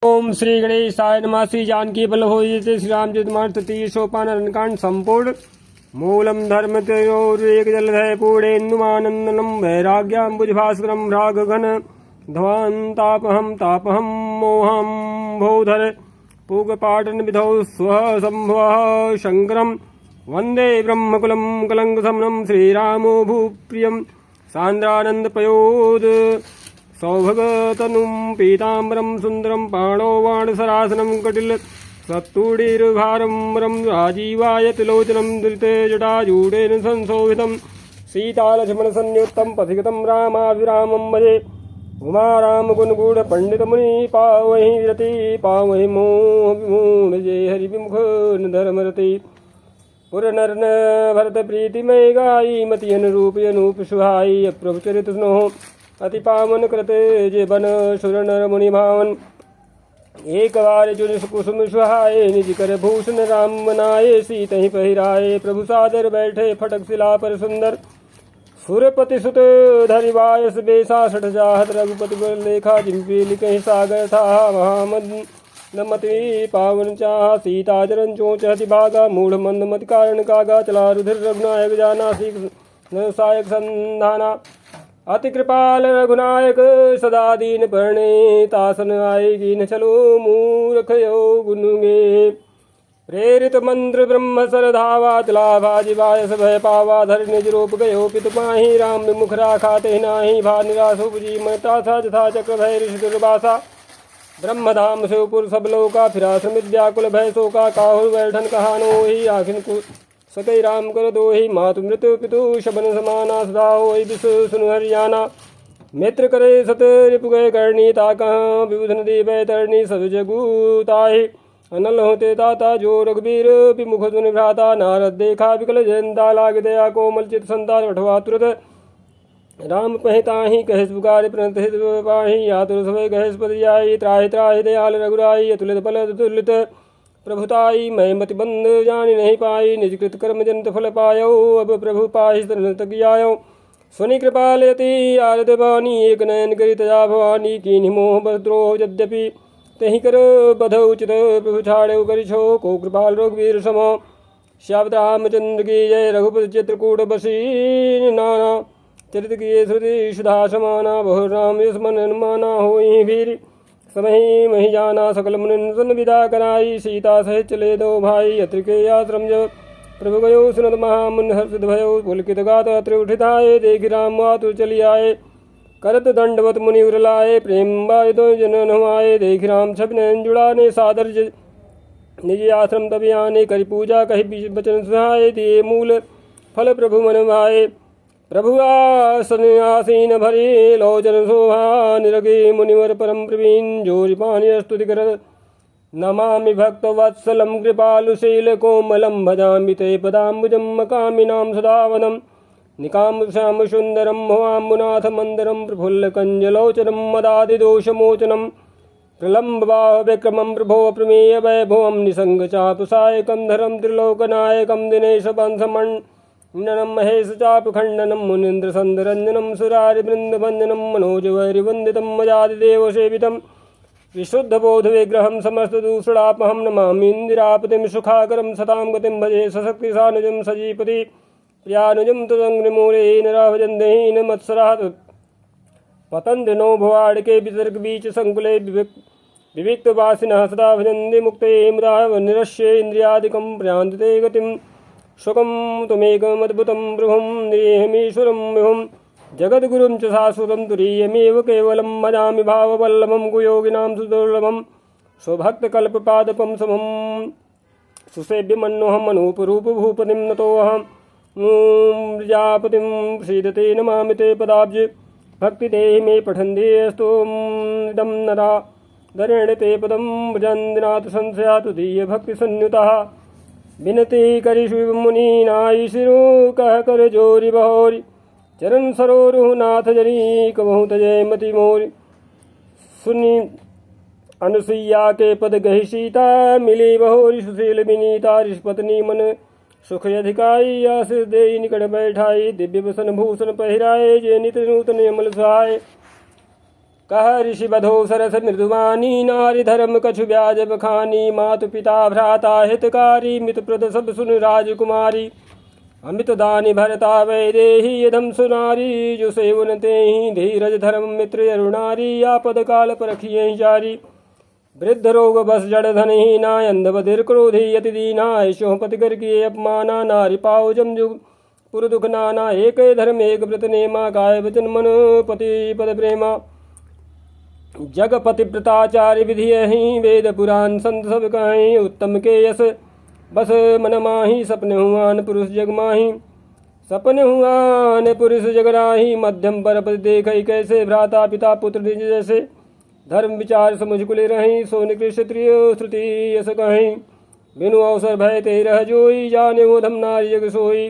ओम श्री गणेशाय नमः। श्री जानकी बल्लभोज श्री रामचरितमानस तृतीय सोपान अरण्यकांड संपूर्ण। मूलम धर्म तयोरेक जलधय पूर्णेन्दुमानंदनम वैराग्याम्बुजभास्करम रागघन ध्वान्तापहम मोहम भोधर पूगपाटन विधौ स्वः संभवः शंकरम वंदे ब्रह्मकुलम कलंकशमनम श्रीरामो भूप्रियम सान्द्रानंदपयोद सौभगतनुं पीताम्बरं सुन्दरं पाणौ वाणसरासनं कटिल सत्तूढीर्भारं राजीवायतिलोचनं धृते जटाजूडेन संशोभितं सीतालक्ष्मणसंयुक्तं पथिगतं रामाभिरामं भजे उमारामगुणगूढपण्डितमुनि पावहि रति पावहि मोहविमूढजे हरिविमुख धर्मरति पुरनर्न भरत प्रीतिमय गायी मति अनुरूप अनूप सुहाई प्रभुचरित स्नोह अति पावन कृते जे बन सुर नर मुनि भावन एक बार चुन कुसुम सुहाए निज कर भूषण राम बनाए सीतहि पहिराए प्रभु सादर बैठे फटक शिला पर सुंदर सुरपति सुत धरिवायस बेसा सठ जाहत रघुपति बर लेखा जिम्पी लिखे सागर था महामद नमति पावन चाह सीता जरन चोच हति भागा मूढ़ मंद मत कारण कागा चला रुधिर रघुनायक जाना सीख सायक संधाना अति कृपाल रघुनायक सदा दीन परणे तासन आएगी न चलो मूर्ख यो गुनुगे प्रेरित मंत्र ब्रह्म सर धावा चलाभा जिवायस भय पावा धर निज रूप गयो पितु पाही राम विमुख राखा ते नाही भा निराश उपजी मता था जथा चक्र भय ऋषि दुर्वासा ब्रह्मधाम शिवपुर सब लोका फिराश्रमित व्याकुल भय शोका काहुर बैठन कहानो ही आखिन सकई राम कर दो ही मातु मृत्यु पितु शबन समाना सदा हो विश्व सुनु हरियाणा मित्र करे सत रिपु गए करणी ताका विबुधन दी बैतरणी सब जगूताहि अनल होते ताता जो रघुबीर विमुख सुनि भ्राता नारद देखा विकल जयंता लाग दया कोमल चित संतान अठवा तुरत राम पहिताहि कहेस पुकार प्रणत हित पाहि आतुर समय कहेस पदियाई त्राहि त्राहि दयाल रघुराई अतुलित बल अतुलित प्रभुताई मैं मति बंद जानी नहीं पाई निजकृत कर्म जनित फल पायो अब प्रभु पाहि तगियायो स्वनि कृपालयति आरद वाणी एक नयन करी तजा भवानी कीन्हि मोह बद्रोह यद्यपि तहि कर बध उचित प्रभु छाड़े करिछो को कृपाल रघुवीर सम श्यावत रामचंद्र की जय रघुपति चित्रकूट बसी नाना चरित किए श्रुति सुधा समाना बहु राम यस मन माना होई वीर समय मही जाना सकल मुनिन विदा कराई सीता सहित चले दो भाई अत्रिके आश्रम जब प्रभु गयो सुनत महामुन हर्षित भयो पुलकित गात अत्र उठिताए देखि राम आतुर चली आए करत दंडवत मुनि उरलाए प्रेम बाय दो जनन हुआए देखि राम छवि नयन जुड़ाने सादर निज आश्रम तभी आने करी पूजा कही बचन सुहाए दिए मूल फल प्रभु मन भाए प्रभु आसन आसीन भरी लोचन शोभा निरगे मुनिवर परम प्रवीण जोरि पानी स्तुति कर नमामि भक्त वत्सलम कृपालुशील कोमलम भजामि ते पदाम्बुजं मकामिनां सदावनं निकाम श्याम सुंदरम भवाम्बुनाथ मंदरम प्रफुल्ल कंजलोचनम मदादिदोषमोचनम प्रलम्ब बाह विक्रमं प्रभो प्रमेय वैभवं निसंग चापसायकं धरम त्रिलोकनायकं दिनेश वंशमन् ननम महेश चाप खंडनम मुनीन्द्र संदरंजनम सुरारि वृंदवंदनम मनोज वैरिवंदितम मजादिदेव सेवितम विशुद्ध बोध विग्रहम समस्त दूषणापहम नमामि इंदिरापतिम सुखाकरम सताम गतिम भजे सशक्ति सानुजम सजीपति प्रियानुजम तदंग्रिमूलेन राभजन्देहीन मत्सरात् पतन्ति नो भुवाडिके विसर्ग बीच संकुले विविक्त वासिनः सदा भजन्ति मुक्ते मुदा निरश्ये इंद्रियादिकं प्रयान्ति गतिम् शुकं त्वमेकमद्भुतं प्रभुं निरीहमीश्वरं विभुं जगद्गुरुं च शाश्वतं तुरीयमेव केवलं भजामि भाववल्लभं कुयोगिनां सुदुर्लभं स्वभक्तकल्पपादपं समं सुसेव्यमन्योऽहम् अनूपरूपभूपतिं नतोऽहं प्रजापतिं श्रीदते नमामि ते पदाब्ज भक्तिदेहि मे पठन्ति अस्तु इदं नरा धरेण ते पदं भजन्दिनाथ संशयातु दीयभक्तिसंयुतः विनती करि शिव मुनि नाई सिरु कह कर जोरी बहोरी चरण सरोरु नाथ जरी कबहु तजय मति मोरी सुनी अनुसुईया के पद गहि सीता मिली बहोरी सुशील विनीता ऋषपत्नी मन सुख अधिकाई आशीष दे निकट बैठाई दिव्य वसन भूषण पहिराए जे नित नूतन अमल सहाय कह ऋषि बधो सरस मृदुवानी नारी धर्म कछु ब्याज बखानी मातु पिता भ्राता हितकारी मित प्रद सब सुन राजकुमारी अमित दानी भरता वैदेही यदम सुनारी जो सेवन ते ही धीरज धर्म मित्र अरुणारी आपद काल परखिए जारी वृद्ध रोग बस जड़ धन ही नाय अंध बधिर क्रोधी यति दीना ऐशो पति कर किए अपमाना नारी पाओ जम जुग पुर दुख नाना एक धर्म एक व्रत नेमा काय वचन मन पति पद प्रेमा जगपति व्रताचार्य विधि ही वेद पुराण संत सब कहीं उत्तम के यस बस मन माही सपने हुआन पुरुष जग माही सपने हुआन पुरुष जगराही मध्यम पर पति देख कैसे भ्राता पिता पुत्र निज जैसे धर्म विचार समुझ कुले रही सो निकृष्ट त्रिय श्रुति यस कहीं बिनु अवसर भय ते रह जोई जाने वो धम नारी जग सोई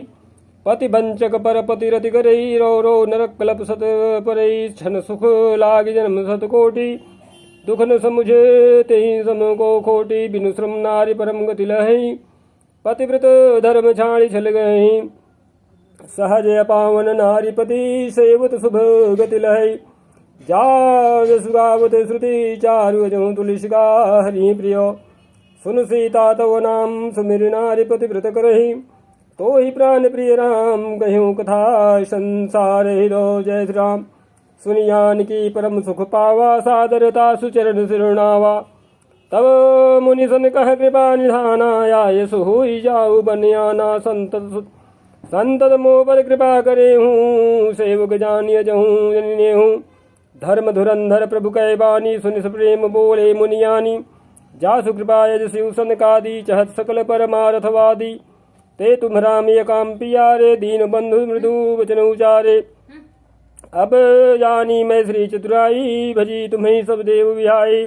पति वंचक पर पति रति करई रो रो नरक कलप सत परई क्षण सुख लाग जन्म सत कोटि दुख न समुझे तेहि सम को खोटी बिनु श्रम नारी परम गति लहई पतिव्रत धर्म छाड़ी छल गई सहज पावन नारी पति सेवत शुभ गति लहई जाग सुगावत श्रुति चारु जहु तुलसिका हरि प्रियो सुन सीता तव नाम सुमिर नारी पतिव्रत करही तो ही प्राण प्रिय राम कह्यूं कथा संसार हिरो जय श्री राम सुनियान की परम सुख पावा सादरता सुचरण सिरणावा तब मुनि सन कह कृपा निधाना आय सुहुई जाऊ बनियाना संतत मोह पर कृपा करे हूँ सेवक जानिय जहूँ जनिने हूँ धर्म धुरंधर प्रभु कै बानी सुनि प्रेम बोले मुनियानी जासु कृपा यज शिव सनकादि चहत सकल परमारथवादी ते तुम राम काम पियारे दीन बंधु मृदु वचन उचारे अब जानी मैं श्री चतुराई भजी तुम्हें सब देव विहाई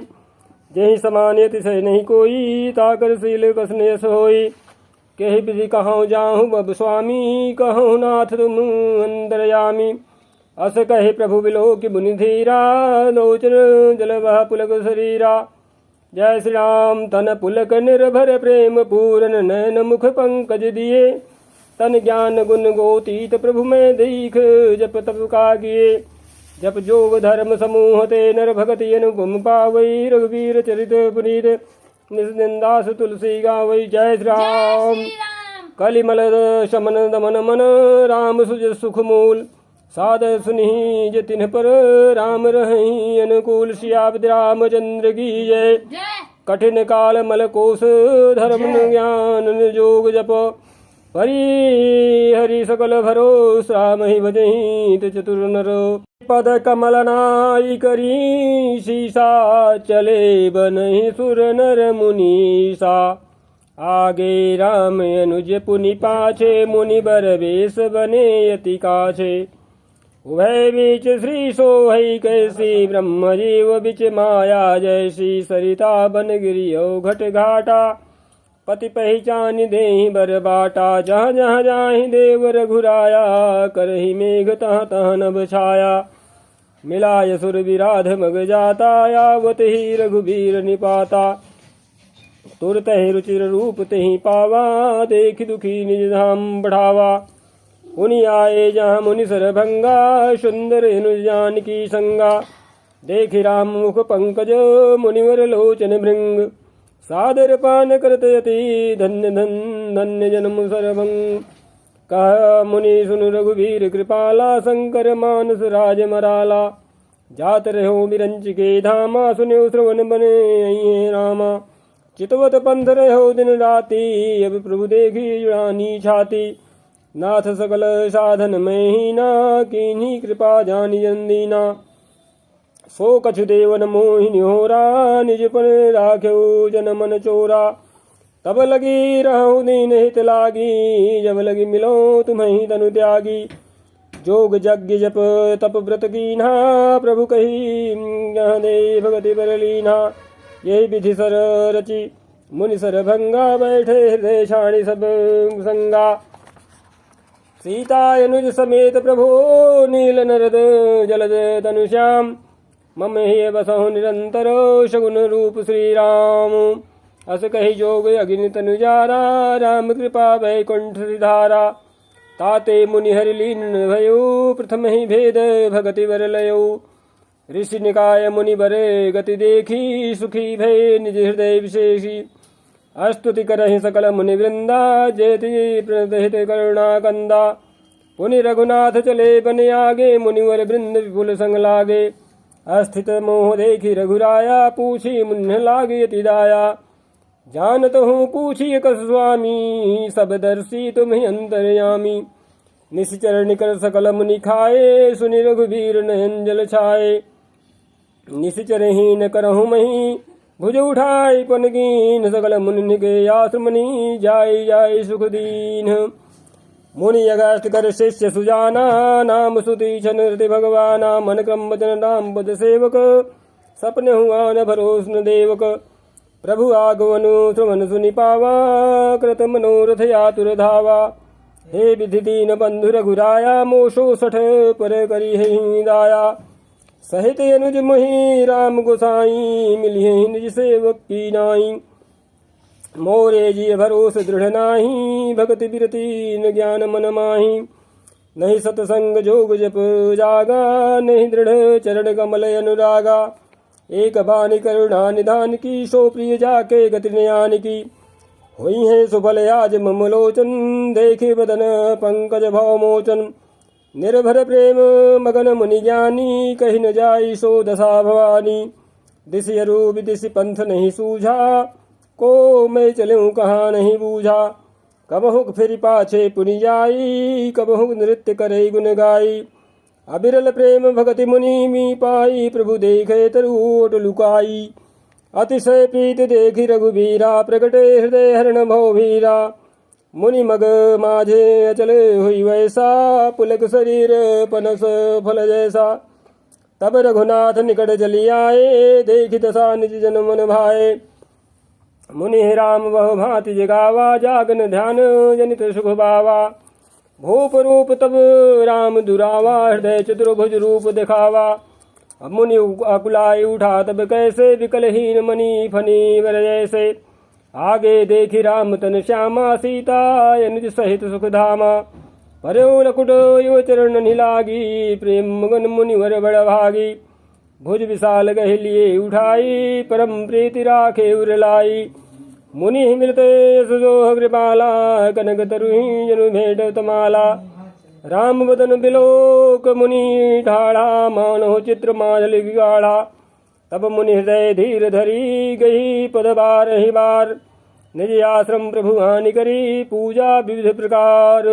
जही समान तिसय नहीं कोई ताकर शील कसने सोई कही विधि कहूँ जाहूँ बब स्वामी कहूँ नाथ तुम अंतरयामी अस कहे प्रभु बिलो कि मुनि धीरा लोचन जल वह पुलक शरीरा जय श्री राम तन पुलक निर्भर प्रेम पूरन नयन मुख पंकज दिए तन ज्ञान गुण गोतीत प्रभु में दीख जप तप का किए जप जोग धर्म समूह ते नर भगति अनुगम पावई रघुवीर चरित पुनीत निस्निंदास तुलसी गावई जय श्री राम कलिमल शमन दमन मन राम सुज सुख मूल साद सुनि जतिन पर राम रही अनुकूल श्याब्द रामचंद्र की जय कठिन काल मल कोश धर्म ज्ञान जोग जप परि हरि सकल भरोस राम ही भजहि चतुर नर पद कमल नाई करी सीसा चले बनहि सुर नर मुनीसा आगे राम अनुज पुनि पाछे मुनि बर बेस बने यति काछे उभय बीच श्री सोहई कैसी ब्रह्म जीव बिच माया जैसी सरिता बन गिरियो घट घाटा पति पहचान देहि बर बाटा जहाँ जहाँ जाहि देव रघुराया करहि मेघ तह तह नभ छाया मिलाय सुर विराध मग जाता यावत ही रघुबीर निपाता तुरत ही रुचिर रूप तेहि पावा देख दुखी निज धाम बढ़ावा मुनि आए जहाँ मुनि सरभंगा सुंदर अनुजान की संगा देखि राम मुख पंकज मुनिवर लोचन भृंग सादर पान करत यति धन्य धन्य जन्म सरभंग कह मुनि सुन रघुवीर कृपाला शंकर मानस राज मराला जात रहो बिरंच के धामा सुनो श्रवण बने रामा चितवत पंथ रहो दिन राती अब प्रभु देखी जुड़ानी छाती नाथ सकल साधन में ही ना कीन्ही कृपा जानी जंदीना सो कछु देवन मोहिनी होरा निज पन राख्यो जन मन चोरा तब लगी रहूं दीन हित लागी जब लगी मिलो तुम्हें तनु त्यागी जोग यज्ञ जप तप व्रत कीन्हा प्रभु कही दे भगति बर लीना यही विधि सर रचि मुनि सर भंगा बैठे हृदय छाणी सब संगा सीता अनुज समेत प्रभु नील नरद जलद तनुश्याम मम हे बसहु निरंतर शगुन रूप श्री राम अस कही जोग अग्नि तनुजारा राम कृपा वैकुंठ धारा ताते मुनि हरि लीन भयो प्रथम ही भेद भगति वर लयो ऋषि निकाय मुनि बरे गति देखी सुखी भय निज हृदय विशेषी अस्तुति करहि सकल मुनि वृंदा जेति प्रदहित करुणा कंदा पुनि रघुनाथ चले बन आगे मुनिवर वृंद विपुल संग लागे अस्थित मोह देखी रघुराया पूछी मुन्न लागे अति दाया जानत हूँ पूछी कस स्वामी सब दर्शी तुम ही अंतर्यामी निश्चर निकर सकल मुनि खाए सुनि रघुवीर नयन जल छाए निश्चर ही न करहु मही भुज उठाई पन कीन सकल मुनि के आश्रमनि जाय जाय सुख दीन मुनि अगस्त कर शिष्य सुजाना नाम सुति छन हृदय भगवाना मन क्रम वचन राम पद सेवक सपने हुआ न भरोस न देवक प्रभु आगवनु श्रवण सुनि पावा कृत मनोरथ आतुर धावा हे विधि दीन बंधु रघुराया मोशो सठ पर करी ही दाया सहित अनुज मोहि राम गोसाई मिलिए निज सेवक की नाई मोरे जी भरोस दृढ़ नाही भक्ति बिरति न ज्ञान मन माही नहीं सतसंग जोग जप जागा नहीं दृढ़ चरण कमल अनुरागा एक बानी करुणा निधान की सो प्रिय जाके गति न्यान की हुई है सुफल आज ममलोचन देखे बदन पंकज भाव मोचन निर्भर प्रेम मगन मुनि ज्ञानी कही न जाई सो दशा भवानी दिश रूप दिश पंथ नहीं सूझा को मैं चलूं कहाँ नहीं बूझा कबहुक फिर पाछे पुनि जाई कबहुक नृत्य करे गुन गाई अबिरल प्रेम भगति मुनि मी पाई प्रभु देखे तरुओट लुकाई अतिशय प्रीत देखी रघुबीरा प्रगटे हृदय हरण भव भीरा मुनि मग माझे अचले हुई वैसा पुलक शरीर पनस फल जैसा तब रघुनाथ निकट चली आए देखी दशा निज जन मन भाए मुनि राम वह भांति जगावा जागन ध्यान जनित सुख बावा भूप रूप तब राम दुरावा हृदय चतुर्भुज रूप दिखावा अब मुनि अकुलाई उठा तब कैसे विकलहीन मणि फनी वर जैसे आगे देखी राम तन श्यामा सीता निज सहित सुख धामा पर्यो लकुट यो चरण निलागी प्रेम मगन मुनिवर बड़ भागी भुज विशाल गहलिए उठाई परम प्रीति राखे उर लाई मुनि मिलते सुजोह कृपाला कनक तरुही जनु भेट तमाला राम बदन बिलोक मुनि ठाड़ा मानो चित्र माजल गाढ़ा तब मुनि हृदय धीर धरी गई पद बार ही बार निज आश्रम प्रभु हानि करी पूजा विविध प्रकार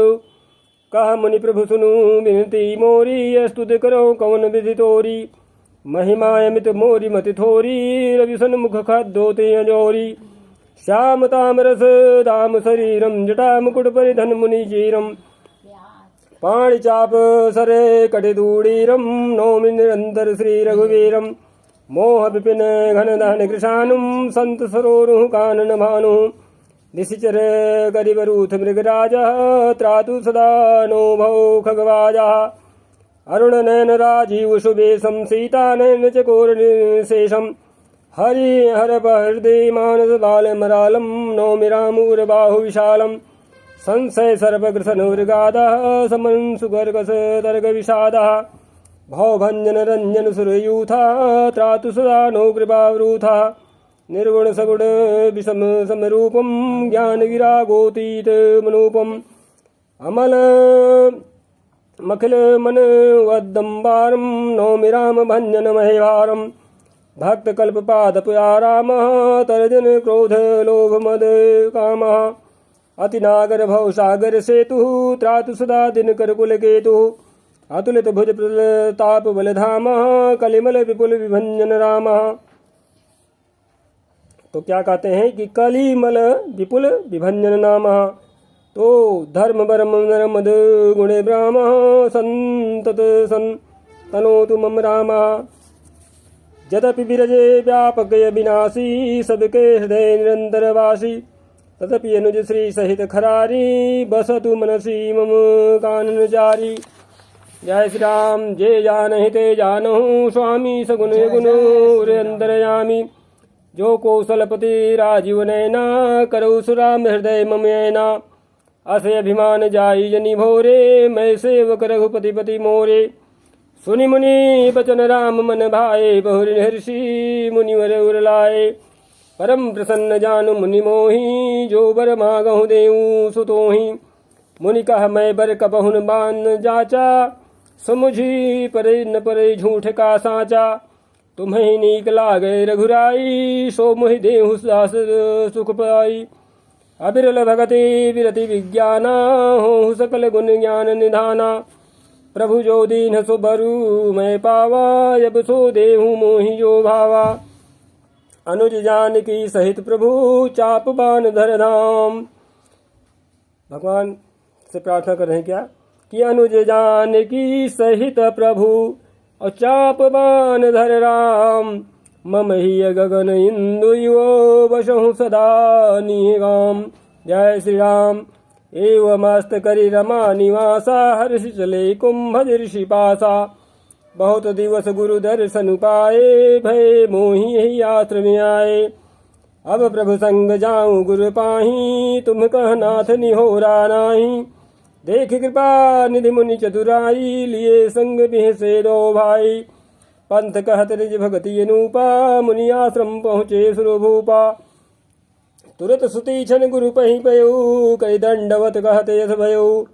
कहा मुनि प्रभु सुनु विनती मोरी स्तुति करो कौन विधि तोरी महिमा अमित मोरी मति थोरी रवि सन्मुख खद्दोते अजोरी श्याम तामरस दाम शरीरम जटा मुकुट परिधन मुनि चीरम पाणि चाप सरे कटिदूड़ीरम नौमि निरंतर श्री रघुवीरम मोह विपिन घन दहन कृशानुम संत सरोरुह कानन भानु निशिचर गरिबरूथ मृगराज त्रातु सदा नो भौ खगवाजा अरुण नयन राजीव शुभेशम सीता नयन चकोर शेषम हरि हर हृदय मानस बाल मरालम नौमि रामूर बाहु विशालम संशय सर्वग्रसन मृगादा समन सुगर्गस तर्ग विषादा भवभंजन रंजन सुरयूथा त्रातु सदा नो कृपावरूथा निर्गुण सगुण विषम समरूपम ज्ञान विरागोतीत मनूपम अमल मखिल मन वद्दम्बारम नौमि राम भंजन महेवारम भक्त कल्प पाद पुयाराम तर्जन क्रोध लोभ मद काम अति नागर भव सागर सेतु त्रातु सदा दिन कर कुल केतु अतुलित भुज प्रताप बलधाम कलिमल विपुल विभंजन राम। तो क्या कहते हैं कि कलिमल विपुल विभंजन नाम तो धर्म बरम मद गुणे ब्राह्म संतत सन तनोतु मम राम यद्यपि विरजे व्यापक विनाशी सबके हृदय निरंतर वासी तदपि अनुज श्री सहित खरारी बसतु मनसी मम कानन जारी। जय श्री राम जय जानहि ते जानहु स्वामी सगुण गुण अंतरयामी जो कौशलपति राजीव नैना करौ सुराम हृदय ममैना असे अभिमान जाई जनि भोरे मैं सेवक रघुपति पति मोरे सुनि मुनि बचन राम मन भाए, बहुरि हर्षि मुनिवर उर लाए। परम प्रसन्न जानु मुनि मोहि, जो बर मागहु देऊ सुतोहि। मुनि कह मैं बर कबहुन बान जाचा, समुझी परे न परे झूठ का साचा। तुम्हें नीक लागे रघुराई, सो मोहि देहु दास सुख पाई। अबिरल भगति विरति विज्ञाना, हो सकल गुण ज्ञान निधाना। प्रभु जो दीन सो बरु मैं पावा, जब सो देहु मोहि जो भावा। अनुज जानकी सहित प्रभु, चाप बान धर धाम। भगवान से प्रार्थना कर रहे हैं क्या कि अनुज जानकी सहित प्रभु, और चाप बान धर राम। मम ही गगन इंदु यो, बसहु सदा निगाम। जय श्री राम। एवं मस्त करि रमा निवासा, हर्ष चले कुंभ ऋषि पासा। बहुत दिवस गुरु दर्शन पाए, भय मोहि यही आश्रम आए। अब प्रभु संग जाऊं गुरु पाही, तुम कह नाथ निहोरा नाही। देख कृपा निधि मुनि चतुराई, लिए संग बिहसे दो भाई। पंथ कहत निज भगति अनूपा, मुनि आश्रम पहुँचे सुरभूपा। तुरत सुती छन गुरु पही पयऊ, कई दंडवत कहत यस भयऊ।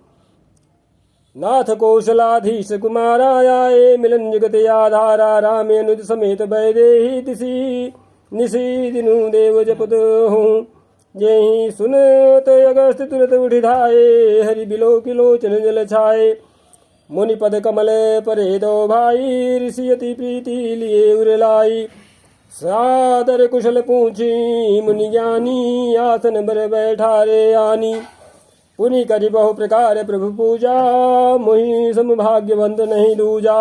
नाथ कौशलाधीश कुमारा आए, मिलन जगत आधारा। राम अनुज समेत वैदेही, तिसी निसी दिनु देव जपत हूँ। जेहि सुनत अगस्त तुरत उठि धाये, हरि बिलो किलोचन जल छाए। मुनि पद कमल परे दो भाई, ऋषि अति प्रीति लिए उर लाई। सादर कुशल पूछी मुनि ज्ञानी, आसन बर बैठा रे आनी। पुनि करि बहु प्रकार प्रभु पूजा, मोहि सम भाग्यवंत नहीं दूजा।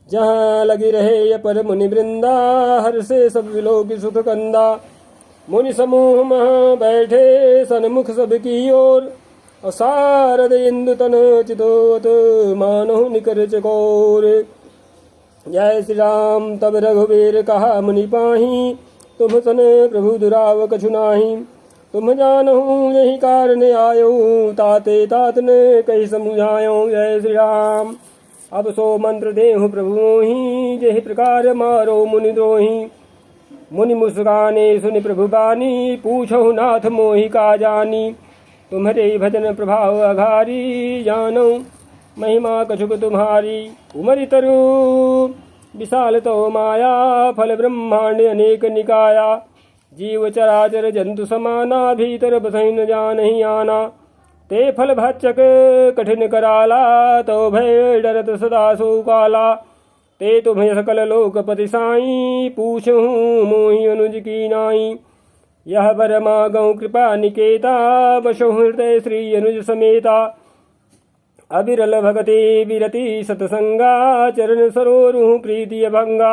जहाँ लगी रहे अपर मुनि वृंदा, हर से सब विलोक सुख कंदा। मुनि समूह मह बैठे सन्मुख सब की ओर, और सारद इंदु तन चितोत मानो निकर चकोर। जय श्री राम। तब रघुवीर कहा मुनि पाही, तुम सन प्रभु दुराव कछु नाही। तुम जानहु यही कारण आयो, ताते तात ने कही समुझायो। जय श्री राम। अब सो मंत्र देहु प्रभु मोहि, जहि प्रकार मारो मुनि द्रोही। मुनि मुस्काने सुनि प्रभु बानी, पूछहु नाथ मोहि का जानी। तुम्हारे भजन प्रभाव अघारी, जानो महिमा कछुक तुम्हारी। उमरि तरु विशाल तो माया, फल ब्रह्मांड अनेक निकाया। जीव चराचर जंतु समाना, भीतर बसहि न जानहि आना। ते फल भक्षक कठिन कराला, तो भय डरत सदा सो काला। ते तुम्हें सकल लोकपति साई, पूछहूँ मोहि अनुज की नाई। यह बर मागहु कृपा निकेता, बसहु हृदय श्री अनुज समेता। अबिरल भगति विरति सतसंगा, चरण सरोरुह प्रीति अभंगा।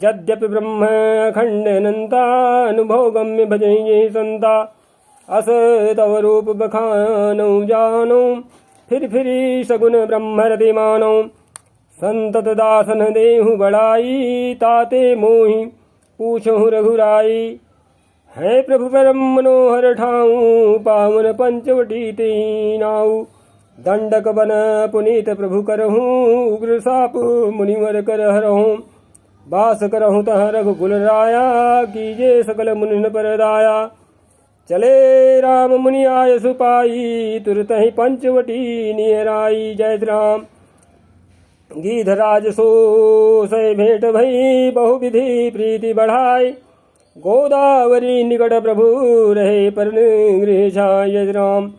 यद्यपि ब्रह्म अखंड अनंता, अनुभव गम्य भजहि संता। अस तव रूप बखानौ जानो, फिर सगुन ब्रह्म रति मानो। संतत दासन देहु बड़ाई, ताते मोहि पूछहु रघुराई। है प्रभु परम मनोहर ठाऊं, पावन पंचवटी तेहि नाऊ। दंडक बन पुनीत प्रभु करहूँ, उग्र साप मुनिवर कर हरहूँ। बास करहूँ तह रघुकुल राया, कीजे सकल मुनि पर दाया। चले राम मुनि आय सुपाई, तुरत ही पंचवटी नियराई। जय श्री राम। गीधराज सो सै भेंट भई, बहुविधि प्रीति बढ़ाई। गोदावरी निकट प्रभु रहे, पर गृह छाय। जय श्री राम।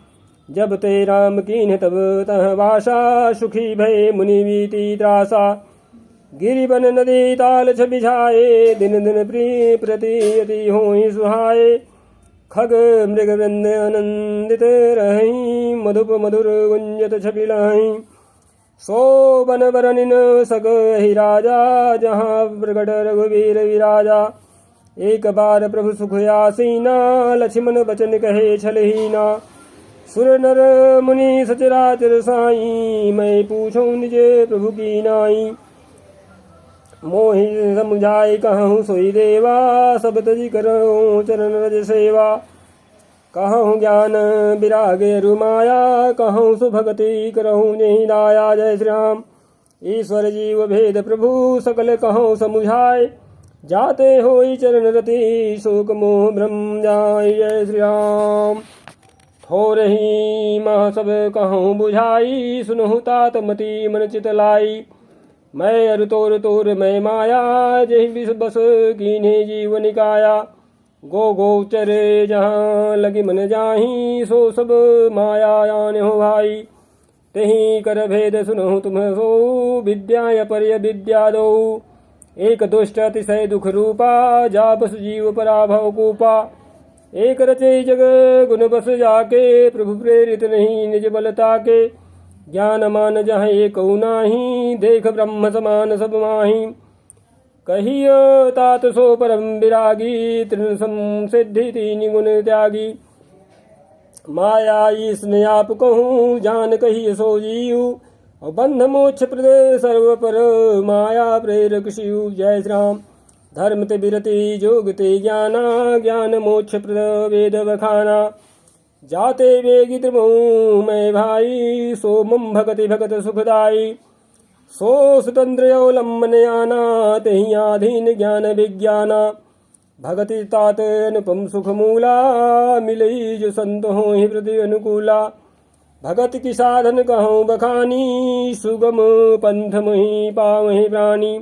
जब ते राम कीन्ह तब तह वासा, सुखी भय मुनि बीती त्रासा। गिरिवन नदी ताल बिछाए, दिन दिन प्रिय प्रति अति होहि सुहाए। खग मृग वृंद आनंदित रहि, मधुप मधुर गुंजत छबिलाहि। सो बन बरनिन सक ही राजा, जहाँ प्रगट रघुवीर विराजा। एक बार प्रभु सुख आसीना, लक्ष्मण बचन कहे छलहीना। सुर नर मुनि सचराचर साई, मैं पूछूं निजे प्रभु की नाई। मोहि समुझाई कहूँ सोई देवा, सब तजी करूँ चरण रज सेवा। कहूँ ज्ञान विराग रुमाया, कहूँ सुभगति करहूँ जहि दाया। जय श्री राम। ईश्वर जीव भेद प्रभु सकल कहो समुझाए। जाते होई चरण रति शोक मोह भ्रम जाय। जय श्री राम। थोरही मह सब कहूँ बुझाई, सुनहु तात मति मन चित लाई। मैं अरु तोर तोर मैं माया, जहि विष बस कीन्हे जीव निकाया। गो गोचरे जहाँ लगी मन जाही, सो सब माया आने हो भाई। तेहि कर भेद सुनहु तुम सो, विद्या पर्य विद्या दो। एक दुष्ट अतिशय दुख रूपा, जा बस जीव पराभव कूपा। एक रचे जग गुण बस जाके, प्रभु प्रेरित नहीं निज बलता के। ज्ञान मान जहाँ एक नाही, देख ब्रह्म समान सब माही। कहियो तात सो परम विरागी, तृण संसिद्धि तीन गुण त्यागी। माया ईसने आप कहूँ, जान कहिए सो जीव। और बंध मोक्ष प्रद सर्व पर, माया प्रेरक शिव। जय श्री राम। धर्म ते विरति जोग ते ज्ञाना, ज्ञान मोक्ष प्रद वेद बखाना। जाते वेगी त्रिमोह मैं भाई, सो मम भगति भगत सुखदाई। सो स्वतंत्र अवलंबन आना, तेहि आधीन ज्ञान विज्ञाना। भगति तात अनुपम सुख मूला, मिलई जो संत हो ही प्रति अनुकूला। भगत की साधन कहूँ बखानी, सुगम पंथ मुहि पावहि प्राणी।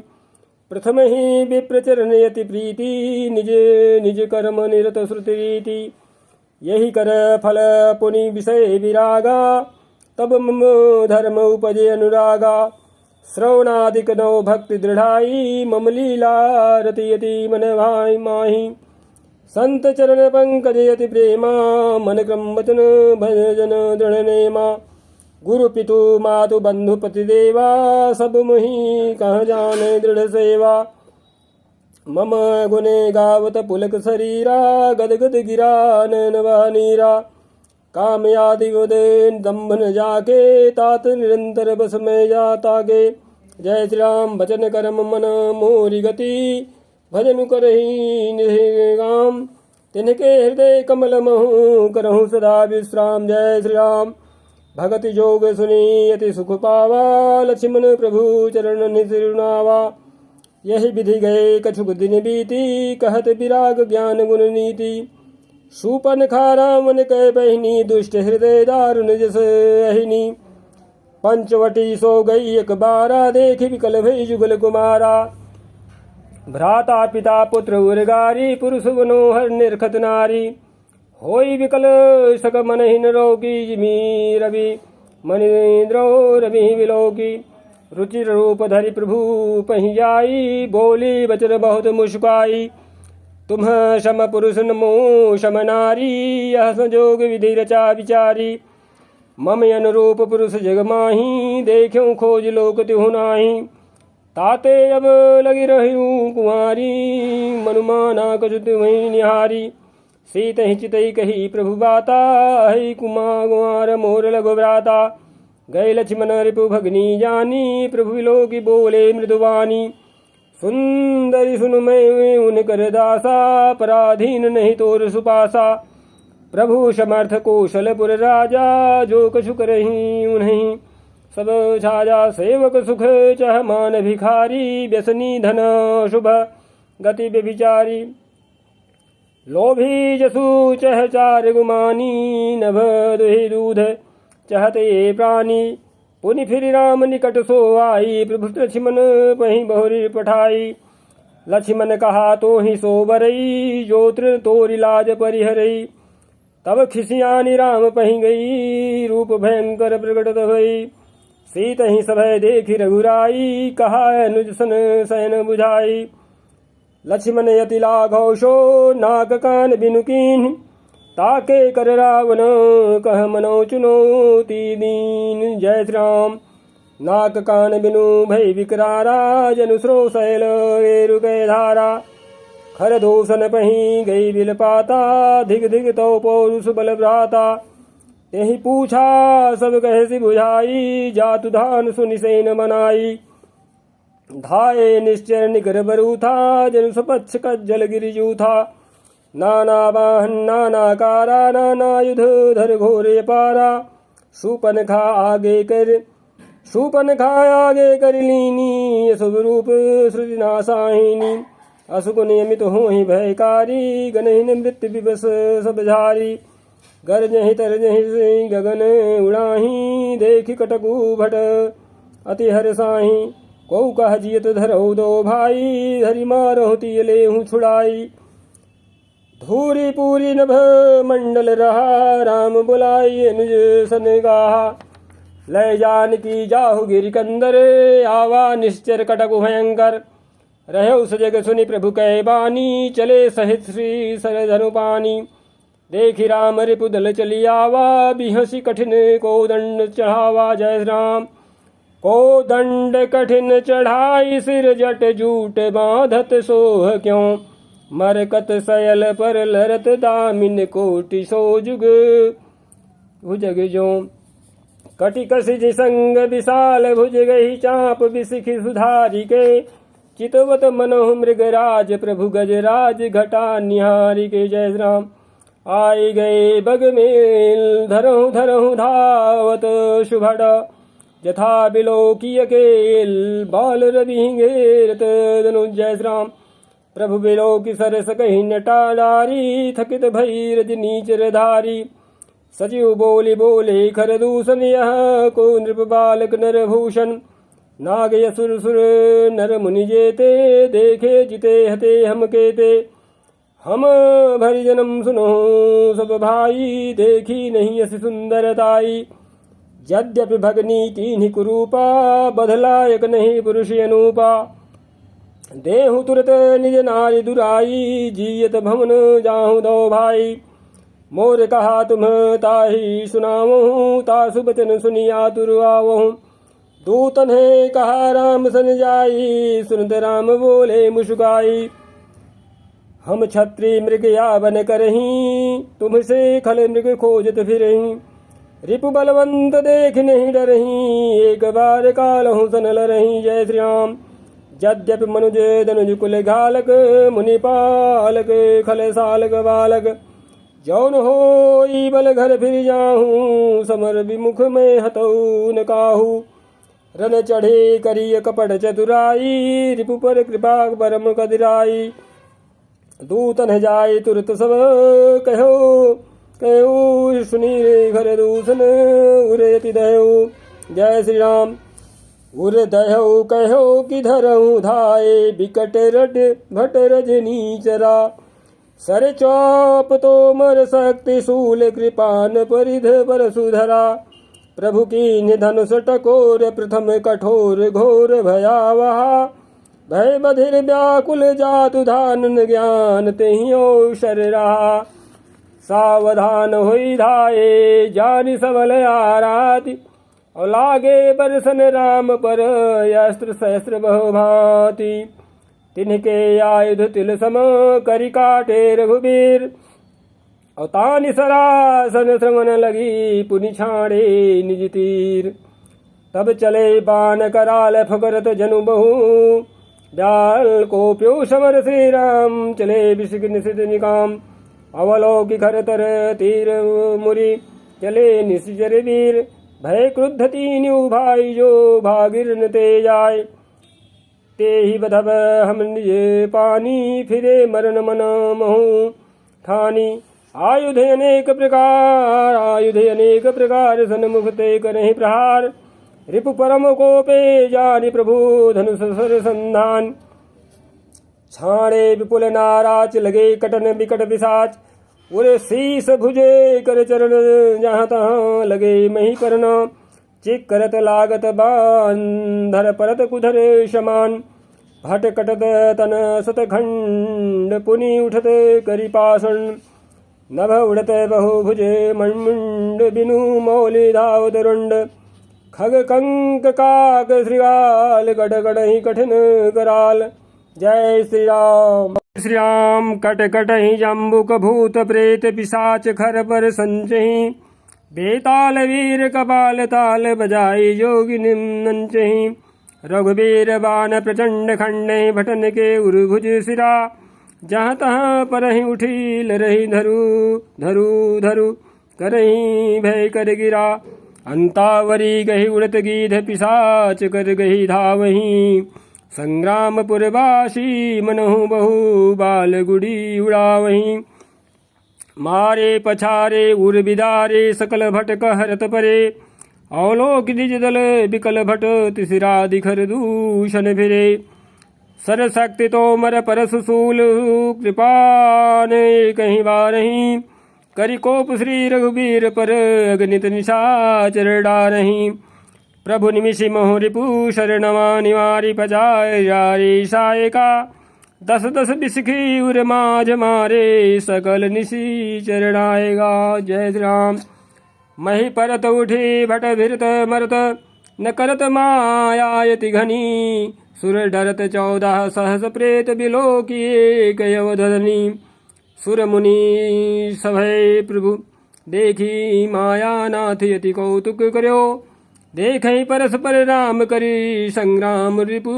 प्रथम ही विप्रचरण यति प्रीति, निज निज कर्म निरत श्रुति रीति। यही कर फल पुनि विषय विरागा, तब मम धर्म उपजे अनुरागा। श्रवणादिक नौ भक्ति दृढ़ाई, मम लीला रतियति मन भाई माही। संत चरण पंकज यति प्रेमा, मन क्रम वचन भजन दृढ़ नेमा। गुरु पितु मातु बंधु पति देवा, सब मुहि कह जाने दृढ़ सेवा। मम गुने गावत पुलक शरीरा, गदगद गिरा नैन वह नीरा। काम आदि उदयन दम्भन जाके, तात निरंतर बस में जाता गे। जय श्री राम। वचन कर्म मन मोरी गति, भजन करहि निगाम। तिनके हृदय कमल महु, करहु सदा विश्राम। जय श्री राम। भगति जोग सुनी अति सुख पावा, लक्ष्मण प्रभु चरण निसिरुनावा। यही विधि गए कछुक दिन बीती, कहत विराग ज्ञान गुण नीति। शूपन खारा मन कह बहिनी, दुष्ट हृदय दारुण जस अहिनी। पंचवटी सो गई एक बारा, देखि विकल भई जुगल कुमारा। भ्राता पिता पुत्र उर्गारी, पुरुष मनोहर निरखत नारी। होई विकल सक मनहीन रोगी, जिमी रवि मनीन्द्रो रवि विलोकी। रुचिर रूप धरि प्रभु पहि जाई, बोली बचन बहुत मुस्काई। तुम सम पुरुष नमो सम नारी, यह संजोग विधि रचा विचारी। मम अनुरूप पुरुष जग माही, देख्यो खोज लोक तिहु नाही। ताते अब लगी रहूं कुंवारी, मनुमाना कछु तुम्हि निहारी। सीत ही चितई कही प्रभु बाता, हई कुमार मोर लघु भ्राता। गए लक्ष्मण रिपु भगनी जानी, प्रभु विलोकी बोले मृदुवानी। सुंदरी सुन मैं उन कर दासा, पराधीन नहीं तोर सुपासा। प्रभु समर्थ कौशलपुर राजा, जो कछु करही उन्हीं सब छाजा। सेवक सुख चह मान भिखारी, व्यसनी धन शुभ गति व्यभिचारी। लोभी जसु चह चार गुमानी, नभ दुहि दूध चहते प्राणी। पुनि फिर राम निकट सो आई, प्रभु लक्ष्मण पहि बहुरी पठाई। लक्ष्मण कहा तो ही सो बरई, जो तृण तोरि लाज परिहरई। तब खिसियानी राम पहि गई, रूप भयंकर प्रकटत भई। सीत ही सभय देखी रघुराई, कहा अनुज सन सैन बुझाई। लक्ष्मण यति लाघव सो, नाक कान बिनु कीन्ह। ताके कर रावण कह मनो चुनौती दीन। जय श्री राम। नाक कान बिनु भय विकरारा, जनु श्रो शैल रेरु गए धारा। खर दूषण पही गई बिल पाता, धिग धिग तो पौरुष बल भ्राता। यही पूछा सब कहे बुझाई, जातु धान सुनि सेन मनाई। धाये निश्चर निकर बरू था, जनु सपक्ष कज्जल गिरिजू था। नाना वाहन नाना कारा, नाना युध धर घोरे पारा। शूपन खा आगे कर शूपन खायागे कर लीनी अशुभ रूप श्रुति नासाहिनी असुक नियमित हो ही भयकारी गनहीन मृत्यु विवश सब झारी गरजहि तरजहि गगन उड़ाही देखि कटकु भट अति हरसाही कौ कह जियत धरऊ दो भाई हरि मारहु तिय लेहु छुड़ाई धूरी पूरी नभ मंडल रहा राम बुलाई अनुज सन गाहा लय जान की जाहु गिरिकंदर आवा निश्चर कटकु भयंकर रहे सजग सुनि प्रभु कै बानी चले सहित श्री सर धनु पानी देखि राम रिपुदल चली आवा बिहसी कठिन को दंड चढ़ावा जय राम को दंड कठिन चढ़ाई सिर जट जूट बांधत सोह क्यों मरकत सयल पर लरत दामिन कोटि सो जुग भुजग जो कटि कसिज संग विशाल भुज गही चाप बिसिखि सुधारी के चितवत मनोह मृगराज प्रभु गजराज घटा निहारी के जय राम आई गए बग मेल धरहु धरहु धावत शुभड़ यथा बिलोकिय केल बाल रवि घेरत धनु जय राम प्रभु बिलोकी सरस कही नटा डारी थकित भई रजनी चरधारी सचिव बोले बोले खर दूषण यह को नृप बालक नर भूषण नाग यसुर सुर नर मुनि जेते देखे जिते हते हम केते हम भरि जन्म सुनो सब भाई देखी नहीं अस सुंदरताई यद्यपि भगनी तीन्ही कुरूपा बधलायक नहीं पुरुष अनुपा देहु तुरत निज नारी दुराई जियत भवन जाहु दो भाई मोर कहा तुम ताही सुनावहूँ तासु बचन सुनिया तुरवावहूँ दूतन है कहा राम सन जाई सुनत राम बोले मुस्काई हम छत्री मृग यावन करही तुमसे खल मृग खोजत फिरही रिपु बलवंत देख नहीं डरही एक बार कालहु सन लरही जय श्री राम यद्यपि मनुज धनुज कुल घालक मुनि पालक खल सालक बालक जौन हो बल घर फिर जाहूँ समर विमुख में हतऊ न काहू रन चढ़े करिय कपट चतुराई रिपु पर कृपा परम कदिराई दूतन जाय तुरत सब कहो कहो सुनी रे घर दूषण उरेति दयो जय श्री राम उर दयो कहो कि धरहु धाये बिकट रट भट रजनी चरा सर चौप तो मर शक्ति शूल कृपान परिध पर सुधरा प्रभु की निधनुष टकोर प्रथम कठोर घोर भयावह भय बधिर व्याकुल जातु धान ज्ञान तेहियो शर रहा सावधान होई धाये जानि सबल आराति और लागे बरसन राम पर अस्त्र सहस्त्र बहुभांति तिनके आयुध तिल सम करि काटे रघुबीर और तानि सरासन श्रवण लगी पुनि छाड़े निज तीर तब चले बाण कराल फकरत जनु बहु डाल को प्यो समर श्री राम चले विषिक निशित निकाम अवलोकि खर तर तीर मुरी चले निशिचर वीर भय क्रुद्ध तीन्यु भाई जो भागिर न ते जाय ते ही बधब हम निज पानी फिरे मरण मन महु ठानी आयुध अनेक प्रकार सन्मुख ते करहि प्रहार रिपु परम कोपे जानि प्रभु धनुष सर संधान छाड़े विपुल नाराच लगे कटन विकट पिशाच उरे शीस भुजे कर चरण जहाँ तहाँ लगे मही करन चिक करत लागत बांधर परत कुधर समान भट कटत तन सतखंड पुनि उठत करि पाषण नभ उड़त बहुभुजे मण्मुण्ड बिनु मौलि धावत रुण्ड खग कंक काक श्रृगाल गढ़ गढ़हि कठिन कराल जय श्री राम। श्री राम कट कटहि जम्बुक भूत प्रेत पिशाच खर पर संचहि बेताल वीर कपाल ताल बजाई जोगी निम्नंचहि रघुवीर बाण प्रचंड खंडे भटन के उर्भुज सिरा जहाँ तहाँ परहि उठी लरहि धरु धरु धरु करहि भय कर गिरा अंतावरी गही उड़त गीध पिशाच कर गही धावहीं। संग्रामपुरवासी मनहु बहु बाल गुड़ी उड़ावहीं। मारे पछारे उर बिदारे सकल भट कहरत परे। अवलोक निज दल बिकल भट तिसरा दिखर दूषण फिरे। सरशक्ति तोमर परशुशूल कृपान कहीं बारहीं। करि कोप श्री रघुबीर पर अगणित निशाचर डारहीं। प्रभु निमिषि मोह रिपु शरणवा निवारि पजाय जारी सायका। दस दस बिसखी उर माझ मारे सकल निशी चरणाएगा। जय श्री राम। मही परत उठी भट भिरत मरत न करत मायायति घनी। सुर डरत 14 सहस प्रेत बिलो किए कयवधनी। सुर मुनि सभय प्रभु देखी माया नाथ यति कौतुक कर्यो। देखई परस्पर राम करी संग्राम रिपु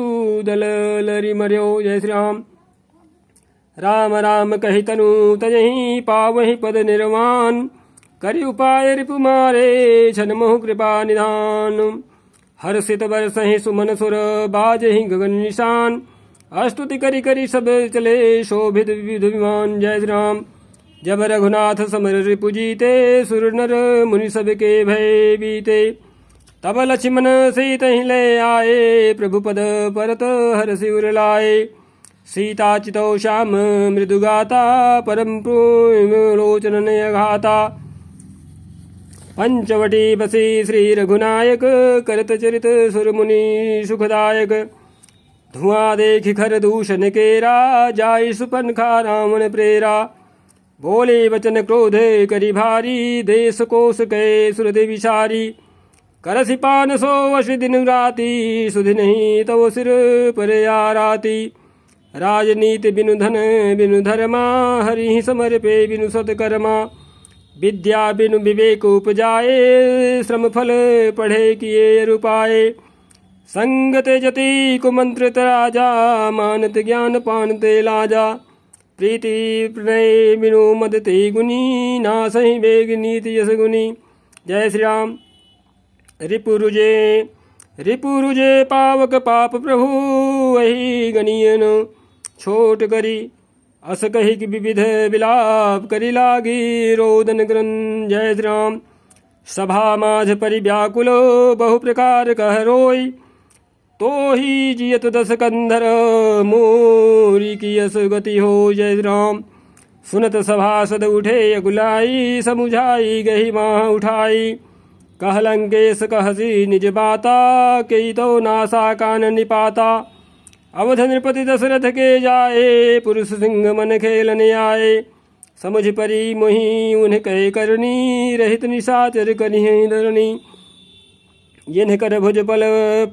दल लरि मर्यो। जय श्री राम। राम राम कहि तनु तजहि पावहि पद निर्वाण। करि उपाय रिपु मारे छन मोह कृपा निधान। हर्षित बरसहि सुमन सुर बाजहि गगन निशान। स्तुति करि करि सब चले शोभित विविध विमान। जय श्री राम। जब रघुनाथ समर रिपु जीते सुर नर मुनि सब के भय बीते। तब लक्ष्मण सीतहि ले आए प्रभु पद परत हरषि उर लाए। सीता चितौ श्याम मृदुगाता परम लोचन नयघाता। पंचवटी बसी श्री रघुनायक करत चरित सुर मुनि सुखदायक। धुआं देखि खर दूषण केरा जाय सुपनखा रावण प्रेरा। बोले वचन क्रोध करि भारी देश कोश कै सुरदि विचारी। करसि पान सो वश दिन राति सुधि नहीं तव सिर पर आराती। राजनीति बिनु धन बिनु धर्मा हरि समर पे बिनु सत्कर्मा। विद्या बिनु विवेक उपजाए श्रम फल पढ़े किए रुपाए। संगत जति कुमंत्रित राजा मानत ज्ञान पानते लाजा। प्रीति प्रणय बिनु मदते गुनी नासहि वेग नीति यस गुनी। जय श्री राम। रिपुरुजे पावक पाप प्रभु वही गनियन। छोट करी अस कही कि विविध विलाप करी लागी रोदन ग्रन। जय श्री राम। सभा माझ परि व्याकुलो बहु प्रकार कह रोई। तो ही जियत 10 कंधर मोरी की यस गति हो। जय श्री राम। सुनत सभासद उठे अगुलाई समुझाई गही माह उठाई। कह लंकेश कहसी निज बाता कई तो नासा कान निपाता। अवध नृपति दशरथ के जाए पुरुष सिंह मन खेलने आए। समझ परी मोहि उन्हें कह करनी रहित निशाचर करिहि धरणी। जिन्ह कर भुज बल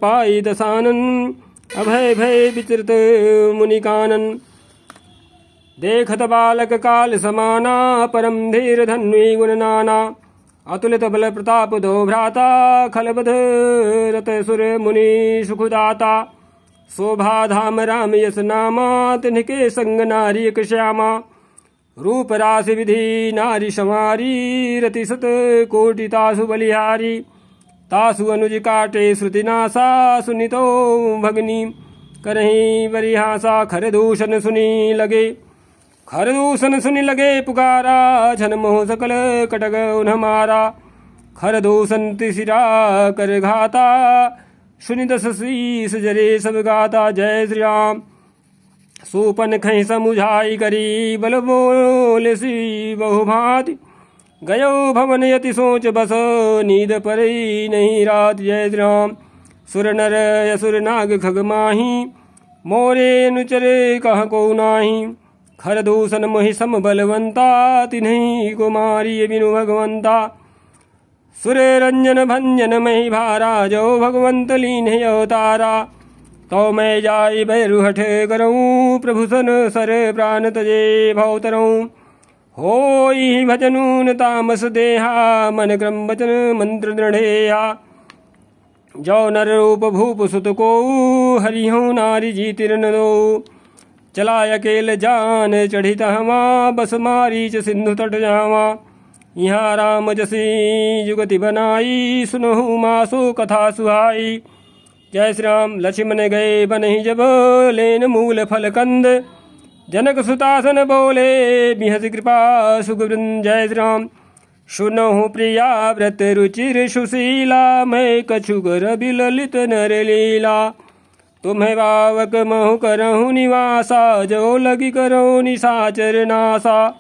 पाई दसानन अभय भय विचृत मुनि कानन। देखत बालक काल समाना परम धीर धन्वी गुण नाना। अतुलित बल प्रताप दो भ्राता खलबध रत सुर मुनि सुखदाता। शोभा धाम राम यस नामा तिनके संग नारी एक श्यामा। रूप राशि विधि नारी समारी रति सत कोटि तासु बलिहारी। तासु अनुज काटे श्रुति नासा सुनितो भगनी करही बरिहासा। खर दूषण सुनी लगे खरदूषण सुनि लगे पुकारा। छन मोह सकल कटक उन्ह मारा। खरदूषण तिसिरा कर घाता सुनि 10 शीस जरे सब गाता। जय श्री राम। सूपन खै समुझाई करी बल बोले सी बहु भांति। गयो भवन यति सोच बस नींद परी नहीं रात। जय श्री राम। सुर नर असुर नाग खग माही मोरे अनुचरे कह को नाही। खरदूषण मोहि सम बलवंता तिन्हि को मारिय बिनु भगवंता। सुर रंजन भंजन मही भारा जो भगवंत लीन अवतारा। तो मैं जाई भैरु हठ करऊँ प्रभु सन सर प्राण तजे भवतरऊँ। होई भजनून तामस देहा मन क्रम वचन मंत्र दृढ़ेया। जो नर रूप भूप सुत को हरिहु नारी जीतिर न दो। चला अकेल जान चढ़ित हवा बस मारीच सिंधु तट जावा। यहाँ राम जसी जुगति बनाई, सुनहु मासो कथा सुहाई। जय श्री राम। लक्ष्मण गए बनहि जब, लेन मूल फल कंद। जनक सुतासन बोले, बिहस कृपा सुखवृंद। जय श्री राम। सुनहु प्रिया व्रत रुचिर सुशीला, मैं कछुकर बिललित नर लीला। तुम्हें बावक महु करहु निवासा, जो लगी करहु निशाचर नासा।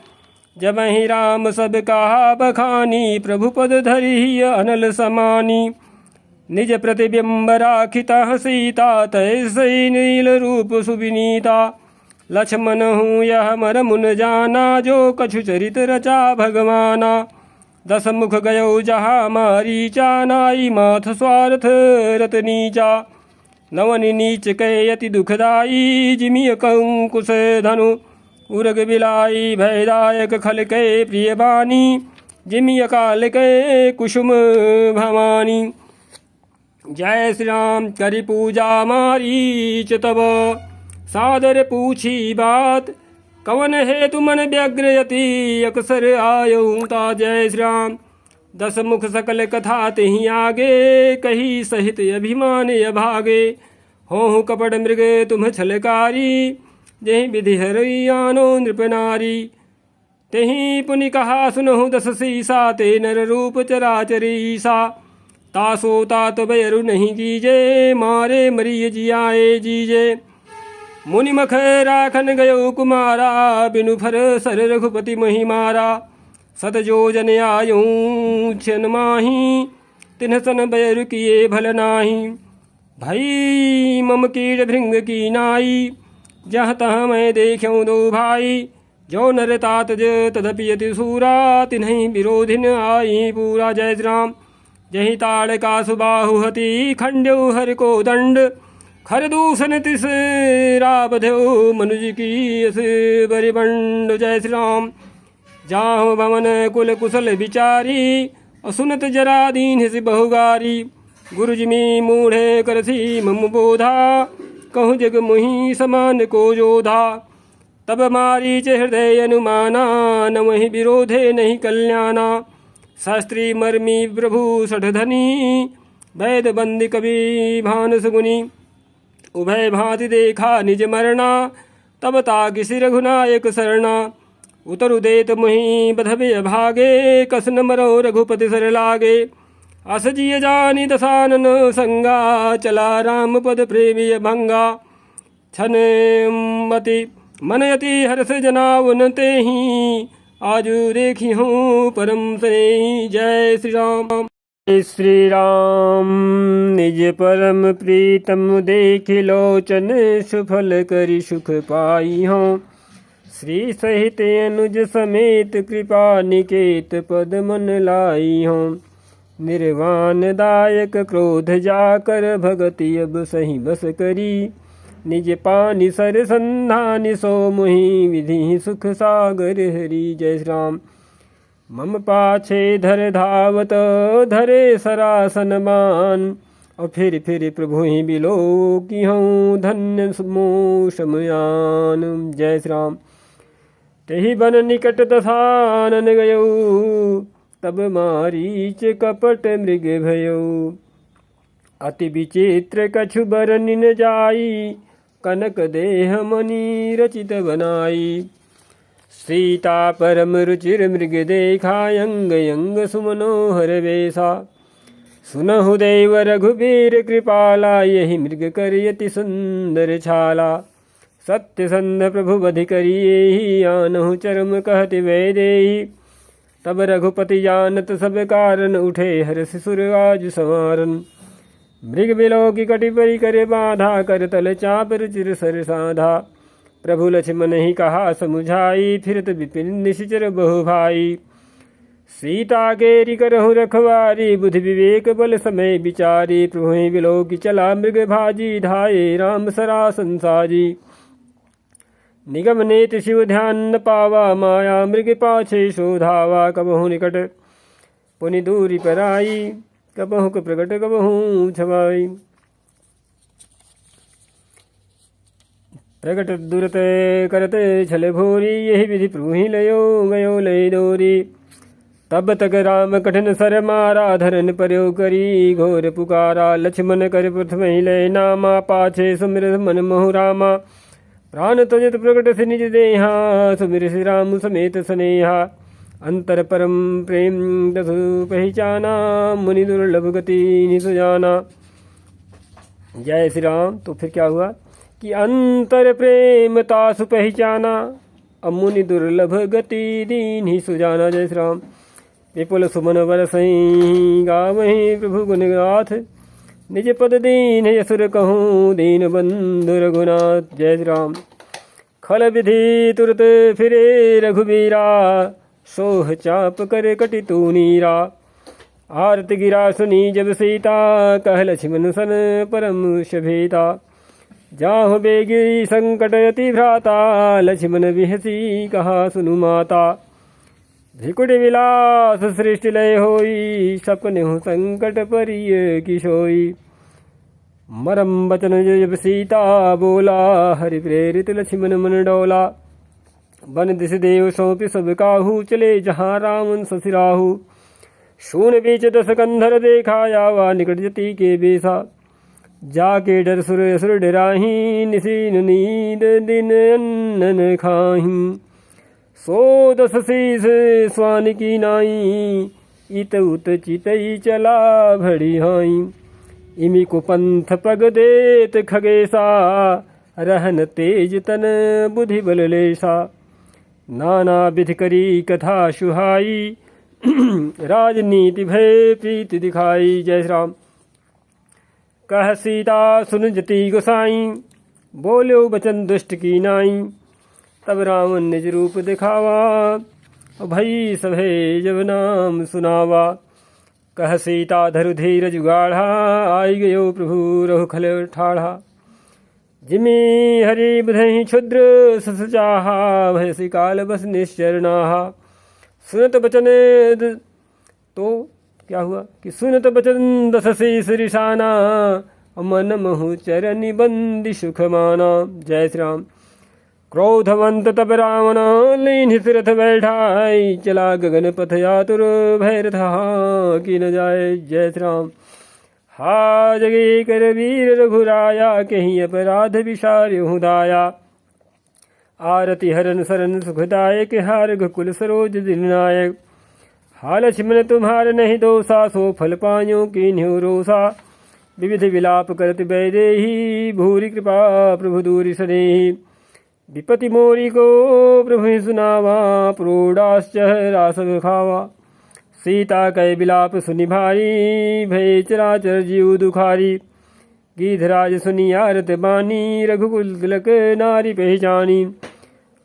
जब ही राम सब कहा बखानी, प्रभु पद धरि अनल समानी। निज प्रतिबिंब राखिता सीता, तैसई नील रूप सुविनीता। लक्ष्मण हूँ यह मर मुन जाना, जो कछु चरित रचा भगवाना। 10 मुख गयो जहाँ मारीचा, नाई माथ स्वार्थ रत नीचा। नवनि नीच कै अति दुखदाई, जिमिय कंकुश धनु उरग बिलाई। भयदायक खल कै प्रिय बानी, जिमिय काल कै कुसुम भवानी। जय श्री राम। करि पूजा मारीच तब, सादर पूछी बात। कवन हेतु मन व्यग्र यति, अक्सर आयऊ ता। जय श्री राम। 10 मुख सकल कथा तिहि आगे, कही सहित अभिमान अभागे। होहु कपट मृग तुम छलकारी, जहि विधि हरि आनो नृप नारी। तेहि पुनि कहा सुनहु 10 सीसा, ते नर रूप चराचरीसा। तासो तात बैरु नहीं कीजे, मारे मरिय जियाए जीजे। मुनि मख राखन गयो कुमारा, बिनु फर सर रघुपति महि मारा। 7 जोजन आयूं छन माही, तिन्ह सन बैरु किए भल नाही। भई मम कीड़ भृंग की नाई, जहाँ तहाँ मैं देख्यूं दो भाई। जो नर तात तदपि यति सूरा, तिन्हि विरोधिन आई पूरा। जय श्री राम। जहि ताड़ का सुबाहु हति, खंड्यो हर को दंड। खर दूषण तिस राबध्यो, मनुज की अस बरिबंड। जय श्री राम। जाहु भवन कुल कुशल विचारी, असुनत जरा दीन सि बहुगारी। गुरु जिमि मूढ़े करसी मम बोधा, कहूँ जग मुहि समान को जोधा। तब मारीच हृदय अनुमाना, न वही विरोधे नहीं कल्याणा। शास्त्री मर्मी प्रभु सठधनी, वैद बंदी कवि भानस गुनी। उभय भांति देखा निज मरना, तब ताकि सिर रघुनायक शरणा। उतरु देत मुहि बधबे भागे, कसन मरो रघुपति सर लागे। अस जिय जानी दसानन संगा, चला राम पद प्रेमी भंगा। छन मति मन यति हर्ष जनावन तेहि, आजु देखी हूँ परम से। जय श्री राम। जय श्री राम। निज परम प्रीतम देखि लोचन, सुफल करि सुख पाई हूँ। श्री सहित अनुज समेत, कृपा निकेत पद मन लाई हूँ। निर्वाण दायक क्रोध जाकर, भगति अब सही बस करी। निज पानि सर संधानि, सो मुहि विधि सुख सागर हरि। जय श्री राम। मम पाछे धर धावत, धरे सरासन मान। और फिर प्रभु ही बिलो की हूँ, धन्य समो समयान। जय श्री राम। तेहि बन निकट दसानन गयो, तब मारीच कपट मृग भयो। अति विचित्र कछु बरनि न जाई, कनक देह मणि रचित बनाई। सीता परम रुचिर मृग देखा, अंग अंग सुमनोहर वेशा। सुनहु देव रघुबीर कृपाला, यही मृग करियति सुंदर छाला। सत्य संध प्रभु बधि करिए, आनहु चरम कहति वैदेही। तब रघुपति जानत सब कारण, उठे हर्ष सुर आज संवारन। मृग बिलो की कटि परि करे बाधा, कर तल चाप रुचिर सर साधा। प्रभु लक्ष्मण ही कहा समुझाई, फिरत विपिन निशिचर बहु भाई। सीता केरी करहु रखवारी, बुद्धि विवेक बल समय विचारी। प्रभु ही बिलो की चला मृग भाजी, धाये राम सरासन साजी। निगम नेत शिव ध्यान न पावा, माया मृग पाछे शोधावा। कबहु निकट पुनि दूरी पर आई, कबहु प्रगट कबहु छवाई। प्रगट दुरत करते छल भोरी, यही विधि प्रभु ही लयो गयो लय डोरी। तब तक राम कठिन सर मारा, धरन पर्यो करी घोर पुकारा। लक्ष्मण कर प्रथम ही लय नामा, पाछे सुमिर मन मोहु रामा। प्राण त्यजत प्रकट से निज देहा, सुमिर श्री राम समेत स्नेहा। अंतर परम प्रेम दसु पहचाना, मुनि दुर्लभ गति निसु जाना। जय श्री राम। तो फिर क्या हुआ कि अंतर प्रेम तासु पहचाना, मुनि दुर्लभ गति दीन ही सुजाना। जय श्री राम। विपुल सुमन बरसई गावहीं प्रभु गुण गाथ, निज पद दीन यसुर कहूँ दीन बंधु रघुनाथ। जय श्री राम। खल विधि तुरत फिरे रघुबीरा, सोह चाप कर कटि तू नीरा। आरत गिरा सुनी जब सीता, कह लक्ष्मण सन परम शभीता। जाहु बेगी संकट अति भ्राता, लक्ष्मण बिहसी कहा सुनु माता। भिकुट विलास सृष्टि लय होई, सपने संकट परिय किशोई। मरम बचन जब सीता बोला, हरि प्रेरित लक्ष्मण मन डोला। बन दिस देव सौंपि सब काहू, चले जहाँ राम ससिराहू। शून बीच दस कंधर देखा, यावा निकट जति के बेसा। जाके डर सुर असुर डराही, निसीन नींद दिन अन्न खाही। सो दस शीस स्वान की नाई, इत उत चितई चला भड़ी हाई। इमी को पंथ पग देत खगेसा, रहन तेज तन बुद्धि बल लेसा। नाना विधि करी कथा सुहाई, राजनीति भय प्रीति दिखाई। जय श्री राम। कह सीता सुन जति गोसाई, बोलो बचन दुष्ट की नाई। तब रावण निज रूप दिखावा, भई सभे जब नाम सुनावा। कह सीता धरु धीरज गाढ़ा, आई गयो प्रभु रघु खल ठाढ़ा। जिमि हरि बुधहि क्षुद्र सस चाहा, भयसि काल बस निश्चर नाहा। सुनत बचन तो क्या हुआ कि सुनत बचन दस शीस रिसाना, मन महु चरनि बंदी सुख माना। जय श्री राम। क्रोधवंत तब रावण, लीन सिरथ बैठाई। चला गगन पथ यातुर, भय रथा की न जाए। जय श्री राम। हा जगे कर वीर रघुराया, कहीं अपराध विसार्यु दाया। आरति हरन सरन सुखदायक, हार रघुकुल सरोज दिलनायक। हा लक्ष्मण तुम्हार नहीं दोषा, सो फल पायो कीन्ह्यो रोषा। विविध विलाप करत बैदेही, भूरि कृपा प्रभु दूरि सनेही। विपति मोरी को प्रभु सुनावा, प्रोडाश्च रासव खावा। सीता कै विलाप सुनि भारी, भय चराचर जीव दुखारी। गीधराज सुनि आरत बानी, रघुकुल तिलक नारी पहचानी।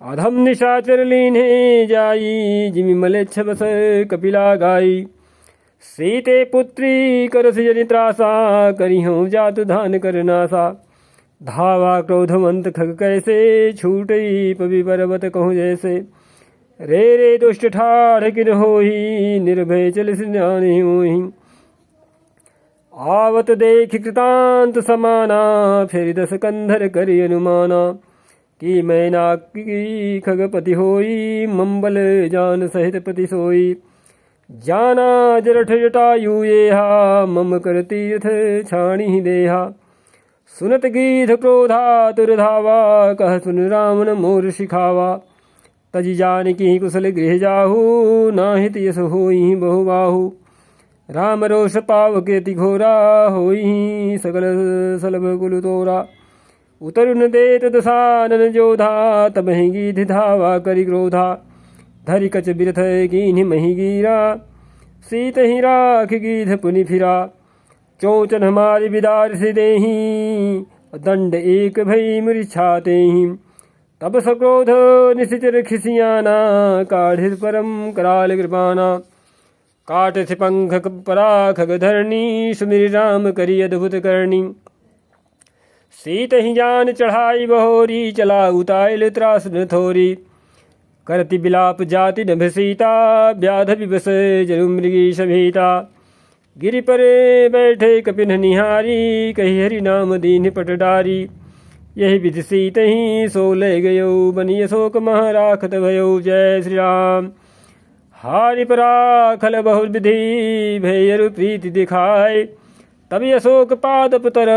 अधम निशाचर लीन्हे जाई, जिमि मलेच्छ बस कपिला गाई। सीते पुत्री करस जनि त्रासा, करिहूँ जातु धान कर नासा। धावा क्रोधवंत खग कैसे, छूटई पवि पर्वत कहूँ जैसे। रे दुष्ट ठाढ़ किन होही, निर्भय चल सिनानि होही। आवत देख कृतांत समाना, फिर दस कंधर करि अनुमाना। कि मैना की खगपति होई, मंबल जान सहित पति सोई। जाना जरठ जटायु येहा, मम कर तीर्थ छाणी देहा। सुनत गीध क्रोधा तुरधावा, कह सुन रावण मोर सिखावा। तजि जानकी कुशल गृह जाहू, नाहित यस होई बहुबाहु। राम रोष पावक अति घोरा, होई सकल सलभ कुल तोरा। उतरुन देत दसानन जोधा, तब ही गीध धावा करि क्रोधा। धरि कच बिरथ कीन्हि मही गिरा, सीत ही राख गीध पुनि फिरा। चोचन हमारी बिदार से देही, दंड एक भई मूर्छातेहि। तब सक्रोध निशिचर खिसियाना, काढ़िर परम कराल कृपाना। काट से पंख पराख धरणी, सुमिर राम करी अद्भुत करणी। सीत ही जान चढ़ाई बहोरी, चला उताइल त्रास न थोरी। करति बिलाप जाति नभ सीता, व्याध विवश जरु मृगी सभीता। गिरि परे बैठे कपिन निहारी, कही हरि नाम दीन पट डारी। यही विधि सीत ही सो ले गयो, बनी अशोक मह राखत भयो। जय श्री राम। हारि पराखल बहु विधि भैरु प्रीति दिखाए। तभी अशोक पाद पुतर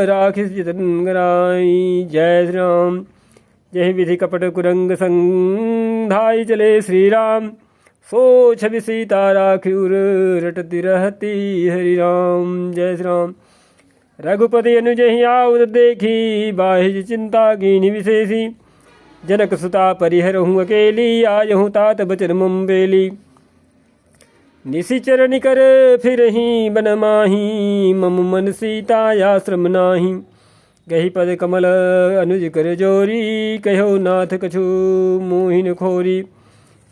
राखिस जतन गराई। जय श्री राम। जय विधि कपट कुरंग संधाई चले श्री राम। सो छवि सीता राखिउर रटती रहती हरि राम। जय श्री राम। रघुपति अनुजहि आउद देखी बाहिज चिंता कीनि विशेषी। जनक सुता परिहरहूँ अकेली आयहूँ तात बचन मुम्बेली। निशिचर निकर फिर ही बन माही मम मन सीतायाश्रम नाही। गही पद कमल अनुज कर जोरी कहो नाथ कछु मोहिन खोरी।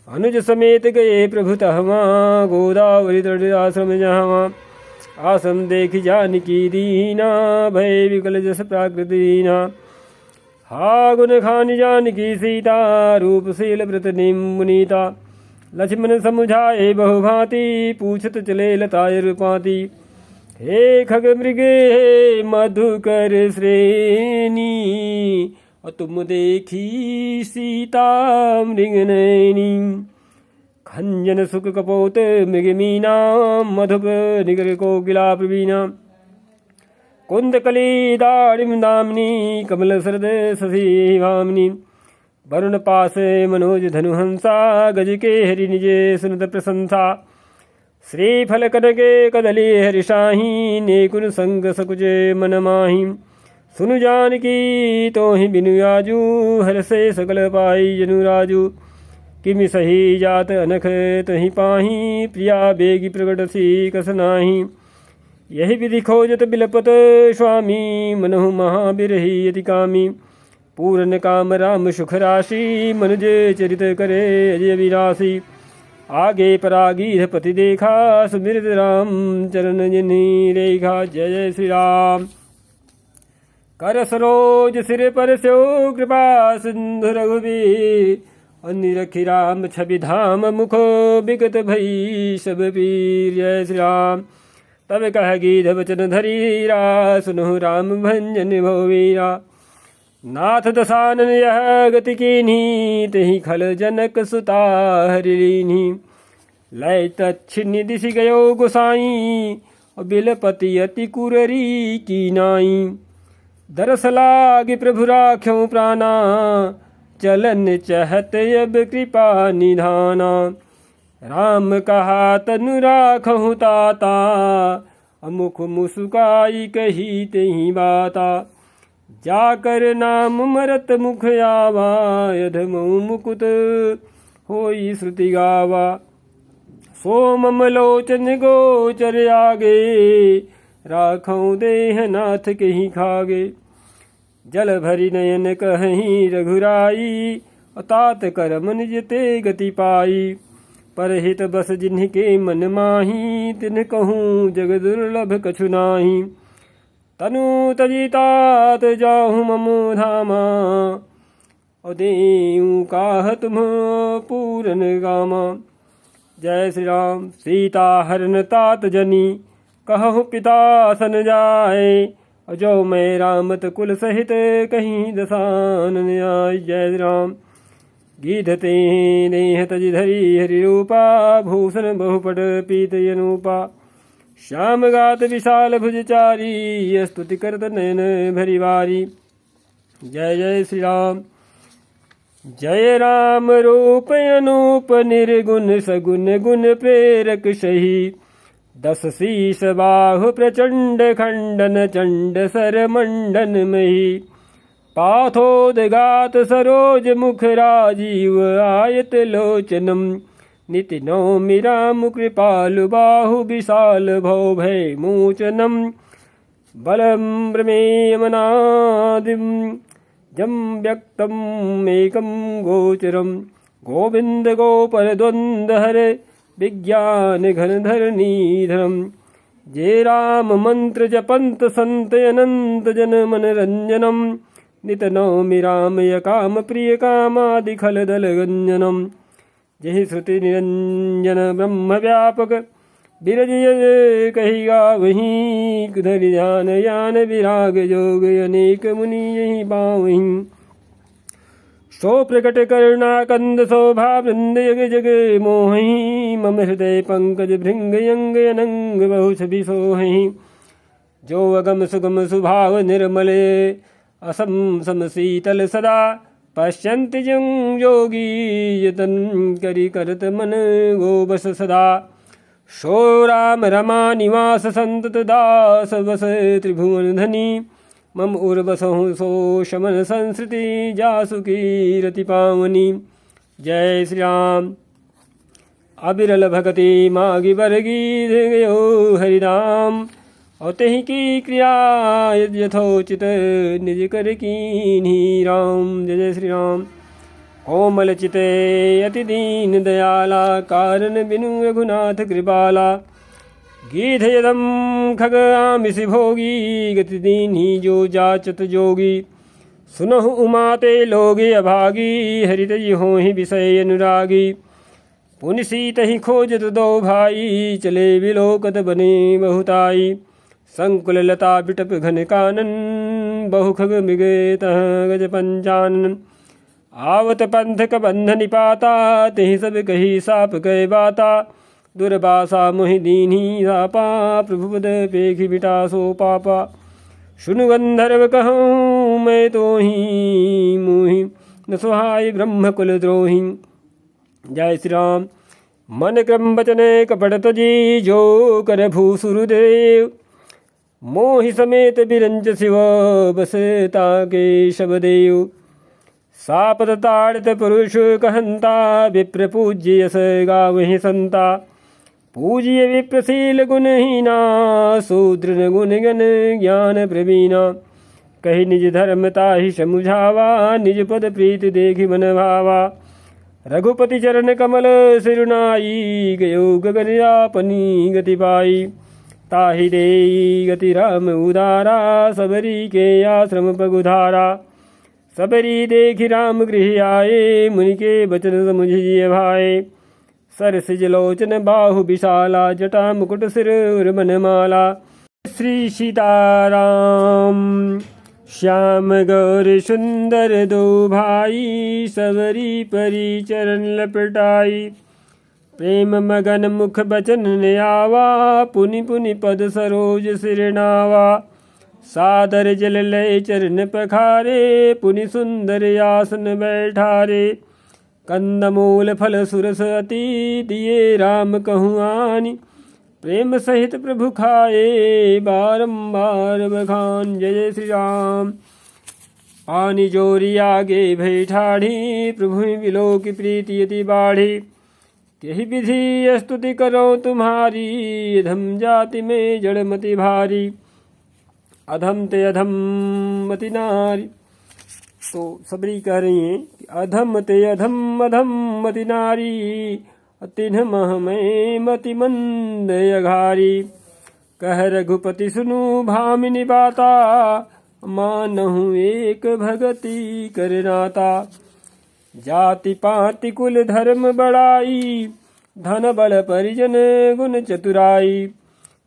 अनुज समेत गए प्रभु तहवा गोदावरी तट आश्रम जहाँ। आश्रम देख जानकी दीना भय विकल जस प्राकृतिना। हा गुण खान जानकी सीता रूपशील व्रत निम मुनीता। लक्ष्मण समुझाए बहुभांति पूछत चले लताय रूपाती। हे खग मृगे हे मधुकर श्रेणी और तुम देखी सीता मृग नैनी। खंजन सुख कपोत मृग मीना मधुप निगर कोकिला प्रवीणा। कुंदकली दाड़िम दामिनी कमल सरद शशि भामिनी। वरुण पास मनोज धनुहंसा गज के हरि निजे सुनत प्रशंसा। श्रीफल कनके कदली हरिशाही नेकुन संग सकुचे मन माही। सुनु जानकी तोहि बिनु आजू हर से सकल पाई जनु राजू। किमि सही जात अनख तहि पाही प्रिया बेगी प्रगट सी कस नाही। यही विधि खोजत बिलपत स्वामी मनहु महाबिरही अति कामी। पूरन काम राम सुख राशि मनुज चरित करे अजय विरासी। आगे परागीध पति देखा सुमिरत राम चरण जिन्हि रेखा। जय जय श्री राम। कर सरोज सिर पर स्यो कृपा सिंधु रघुवीर। निरखि राम छवि धाम मुख बिगत भई सब पीर। जय श्री राम। तब कह गीध वचन धरीरा सुनो राम भंजन भोवीरा। नाथ दसानन यह गति कीन्ही तहि खल जनक सुता हरि लीन्ही। लय तच्छिन्नि दिशि गयो गोसाई बिलपति अति कुररी की नाई। दरस लागे प्रभु राख्यों प्राणा चलन चहत अब कृपा निधाना। राम कहा तनु राखहु ताता अमुख मुसुकाई कही तेहि बाता। जाकर नाम मरत मुख आवा यधमऊ मुकुत होई श्रुति गावा। सोमम लोचन गोचर आगे राखऊं देह नाथ कहीं खागे। जल भरी नयन कहीं रघुराई तात करम निज ते गति पाई। परहित बस जिन्हि मन माही तिन कहूँ जग दुर्लभ कछु नाही। तनु तजी तात जाहु ममु धामा देऊ काह तुम पूरन गामा। जय श्री राम। सीता हरन तात जनी कहु पिता सन जाए। जो मैं रामत कुल सहित कहीं दसानन आय। जय श्री राम। गीधते नेह तज धरी हरि रूपा भूषण बहुपट पीत अनूपा। श्याम गात विशाल भुजचारी स्तुति करत नयन भरी वारी। जय जय श्री राम। जय राम रूप अनूप निर्गुण सगुण गुण प्रेरक सही। 10 शीस बाहु प्रचंड खंडन चंड सर मंडन मही। पाथोदगात सरोज मुख राजीव आयत लोचनम। निति नौमि राम कृपालु बाहु विशाल भव भय मोचनम। बलम प्रमेयमनादिम जम व्यक्तम एकम गोचरम। गोविंद गोपर द्वंद हरे विज्ञान घन धरणीधरम। जय राम मंत्र जपंत संत अनंत जन मन रंजनम। नित नौमि राम यकाम प्रिय कामादि खल दल गंजनम। जहि श्रुति निरंजन ब्रह्म व्यापक बिरज कही गावहीं। धरि ध्यान यान विराग जोग अनेक मुनि यही पावहीं। सो प्रकट करुणा कंद शोभा वृंद जग जग मोहि मम हृदय पंकज भृंग यंग अनंग बहु छवि सोहि जो अगम सुगम सुभाव निर्मल असम सम शीतल सदा पश्यन्ति जं योगी यतन करि करत मन गो बस सदा सो राम रमा निवास संतत दास बस त्रिभुवन धनी मम उर्वसहु सो शमन संस्कृति जासु की रति पावनी। जय श्री राम। अबिरल भगति मागी बरगी गयो हरिराम और तेहि की क्रिया यथोचित निज कर कीन्ही राम। जय जय श्री राम। कोमल चिते अति दीन दयाला कारण बिनु रघुनाथ कृपाला गीध यदम खग आमिषि भोगी गति दीन्ही जो जाचत जोगी सुनहु उमाते लोगे अभागी हरित होहि विषय अनुरागी पुनि सीत ही खोजत दो भाई चले विलोकत बने बहुताई संकुल लता बिटप घन कानन बहु खग मृगे तह गज पंचानन आवत पंथ क बंध निपाता तेहि सब कही साप गए बाता दुर्बासा मोहि दीन्ही सापा प्रभु पद पेखि बिटा सो पापा सुनु गंधर्व कहूँ मैं तो ही मोहि न सुहाय ब्रह्म कुल द्रोही। जय श्री राम। मन क्रम बचन कपट तजी जो कर भूसुरदेव मोहि समेत बिरंज शिव बस ताके शबदेव सापत ताड़ित पुरुष कहंता विप्र पूज्य यस गावहि संता पूज्य विप्रशील गुणहीना शूद्र गुण गण ज्ञान प्रवीणा कही निज धर्मता ही समुझावा निज पद प्रीत देखि मन भावा रघुपति चरण कमल सिरुनाई गयो गगन आपनी गति पाई ताहि दे गति राम उदारा सबरी के आश्रम पगुधारा सबरी देखि राम गृह आए मुनि के बचन समुझिए भाई सरसिज लोचन बाहु विशाला जटा मुकुट सिर मन माला श्री सीताराम श्याम गौर सुंदर दो भाई सबरी परी चरण लपटाई प्रेम मगन मुख बचन ने आवा पुनि पुनि पद सरोज सिरनावा सादर जल लय चरण पखारे पुनि सुंदर आसन बैठारे कंदमूल फल सुरस अति दिए राम कहूँ आनी प्रेम सहित प्रभु खाए बारंबार बखान। जय श्री राम। पानी जोरी आगे भई ठाढ़ी प्रभु बिलो की प्रीति यति बाढ़ी यही विधि स्तुति करो तुम्हारी अधम जाति में जड़मति भारी अधम ते अधम मति नारी। तो सबरी कह रही हैं कि अधम ते अधम अधम मति नारी तिन्ह मह में मति मंद अघारी कह रघुपति सुनु भामिनी बाता मानहु एक भगति करनाता जाति पाति कुल धर्म बड़ाई धन बल परिजन गुण चतुराई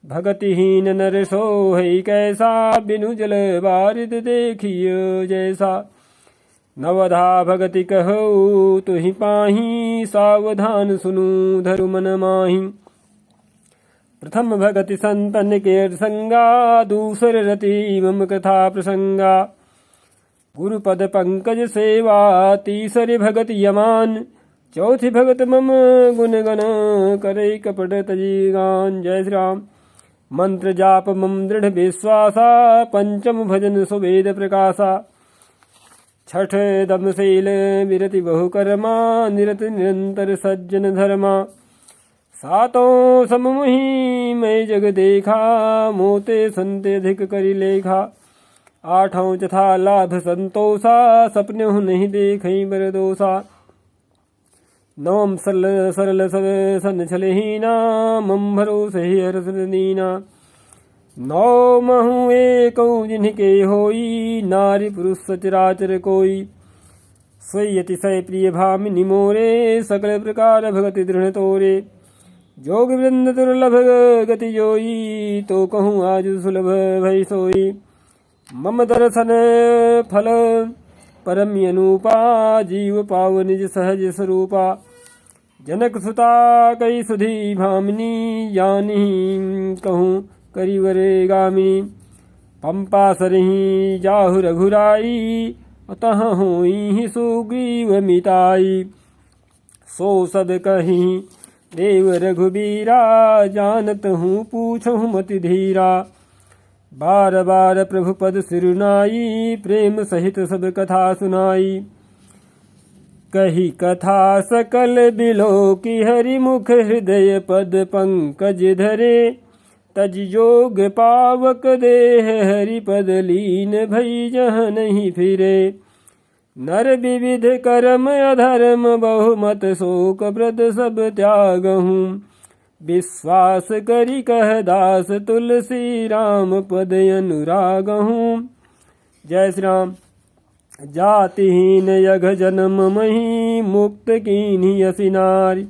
भगतिहीन नर सोहै कैसा बिनु जल बारिद देखियो जैसा नवधा भगति कहो तुहि पाही सावधान सुनु धरु मन माही प्रथम भगति संतन के संगा दूसर रति मम कथा प्रसंगा गुरुपद पंकज सेवा तीसरी भगति यमान चौथी भगत मम गुण गण करे कपट तजी गान। जय श्री राम। मंत्र जाप मम दृढ़ विश्वासा पंचम भजन सुवेद प्रकाशा छठ दमशील विरति बहुकर्मा निरत निरंतर सज्जन धर्मा सातों सममुहि मैं जग देखा मोते संते अधिक करि लेखा आठों तथा लाभ संतोषा सपने नहीं देखई बर दोषा नवम सरल सरल सब सन छलहीना मम भरोसे हरस दीना नौ महु एक जिनके होई नारी पुरुष सचराचर कोई सोई अतिशय प्रिय भामिनी मोरे सकल प्रकार भगति दृढ़ तोरे जोग वृंद दुर्लभ गति जोई तो कहूँ आज सुलभ भई सोई मम दर्शन फल परम अनुपा जीव पाव निज सहज स्वरूपा। जनक सुता कई सुधी भामिनी जानी कहूँ करिवरे गामिनी। पंपा सरही जाहु रघुराई अतः होई सुग्रीव मिताई। सो सब कहीं देव रघुबीरा जानत हूँ पूछहु मति धीरा। बार बार प्रभु पद सिरुनाई प्रेम सहित सब कथा सुनाई। कही कथा सकल बिलो की हरि मुख हृदय पद पंकज धरे। तज जोग पावक देह हरि पद लीन भई जहाँ नहीं फिरे। नर विविध कर्म अधर्म बहुमत शोक व्रत सब त्यागहूँ। विश्वास करी कह दास तुलसी राम पद अनुरागहूँ। जय श्री राम। जातिहीन यघ जन्म मही मुक्त कीन्ही असि नारी।